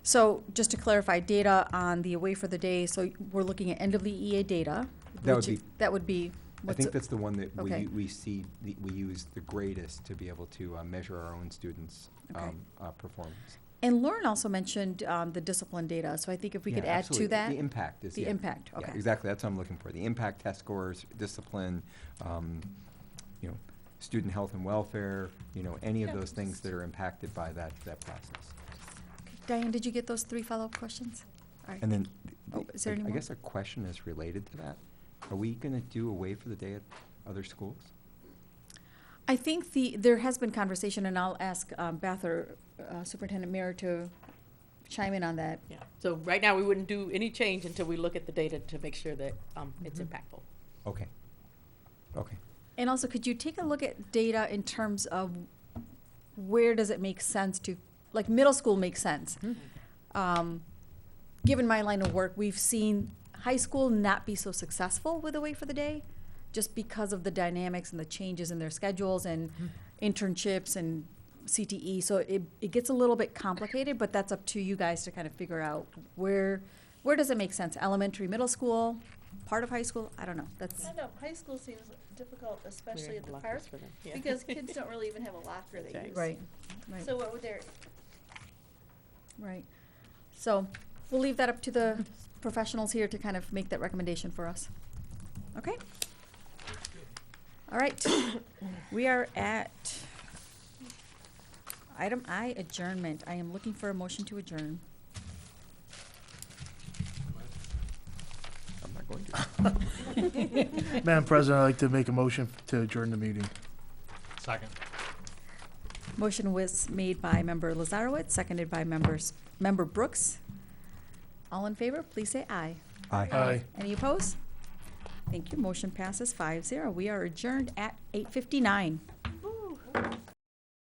A: So just to clarify, data on the Away for the Day. So we're looking at end of the EA data.
D: That would
A: which
D: be-
A: That would be.
D: I
A: What's
D: think
A: it-
D: that's the one that
A: Okay.
D: we see, we use the greatest to be able to measure our own students'
A: Okay.
D: performance.
A: And Lauren also mentioned the discipline data, so I think if we could
D: Yeah,
A: add
D: absolutely.
A: to that.
D: The impact is.
A: The
D: yeah.
A: impact,
D: Yeah,
A: okay.
D: exactly, that's what I'm looking for. The impact test scores, discipline, student health and welfare, any of those things that are impacted by that process.
A: Diane, did you get those 3 follow-up questions? All right.
D: And then,
A: Oh, is there any
D: I
A: more?
D: guess a question is related to that. Are we going to do away for the day at other schools?
A: I think there has been conversation, and I'll ask Beth or Superintendent Mira to chime in on that.
F: Yeah. So right now, we wouldn't do any change until we look at the data to make sure that it's impactful.
D: Okay. Okay.
A: And also, could you take a look at data in terms of where does it make sense to, like middle school makes sense. Given my line of work, we've seen high school not be so successful with Away for the Day just because of the dynamics and the changes in their schedules and internships and CTE. So it gets a little bit complicated, but that's up to you guys to kind of figure out where does it make sense? Elementary, middle school, part of high school? I don't know. That's
C: I know, high school seems difficult, especially at the
F: lockers
C: park,
F: for them, yeah.
C: because kids don't really even have a locker they use.
A: right.
C: So what would their,
A: Right. So we'll leave that up to the professionals here to kind of make that recommendation for us. Okay? All right. We are at item I, adjournment. I am looking for a motion to adjourn.
D: I'm not going to.
B: Madam President, I'd like to make a motion to adjourn the meeting.
E: Second.
A: Motion was made by Member Lazarowitz, seconded by Member Brooks. All in favor, please say aye.
D: Aye.
B: Aye.
A: Any opposed? Thank you. Motion passes 5-0. We are adjourned at 8:59.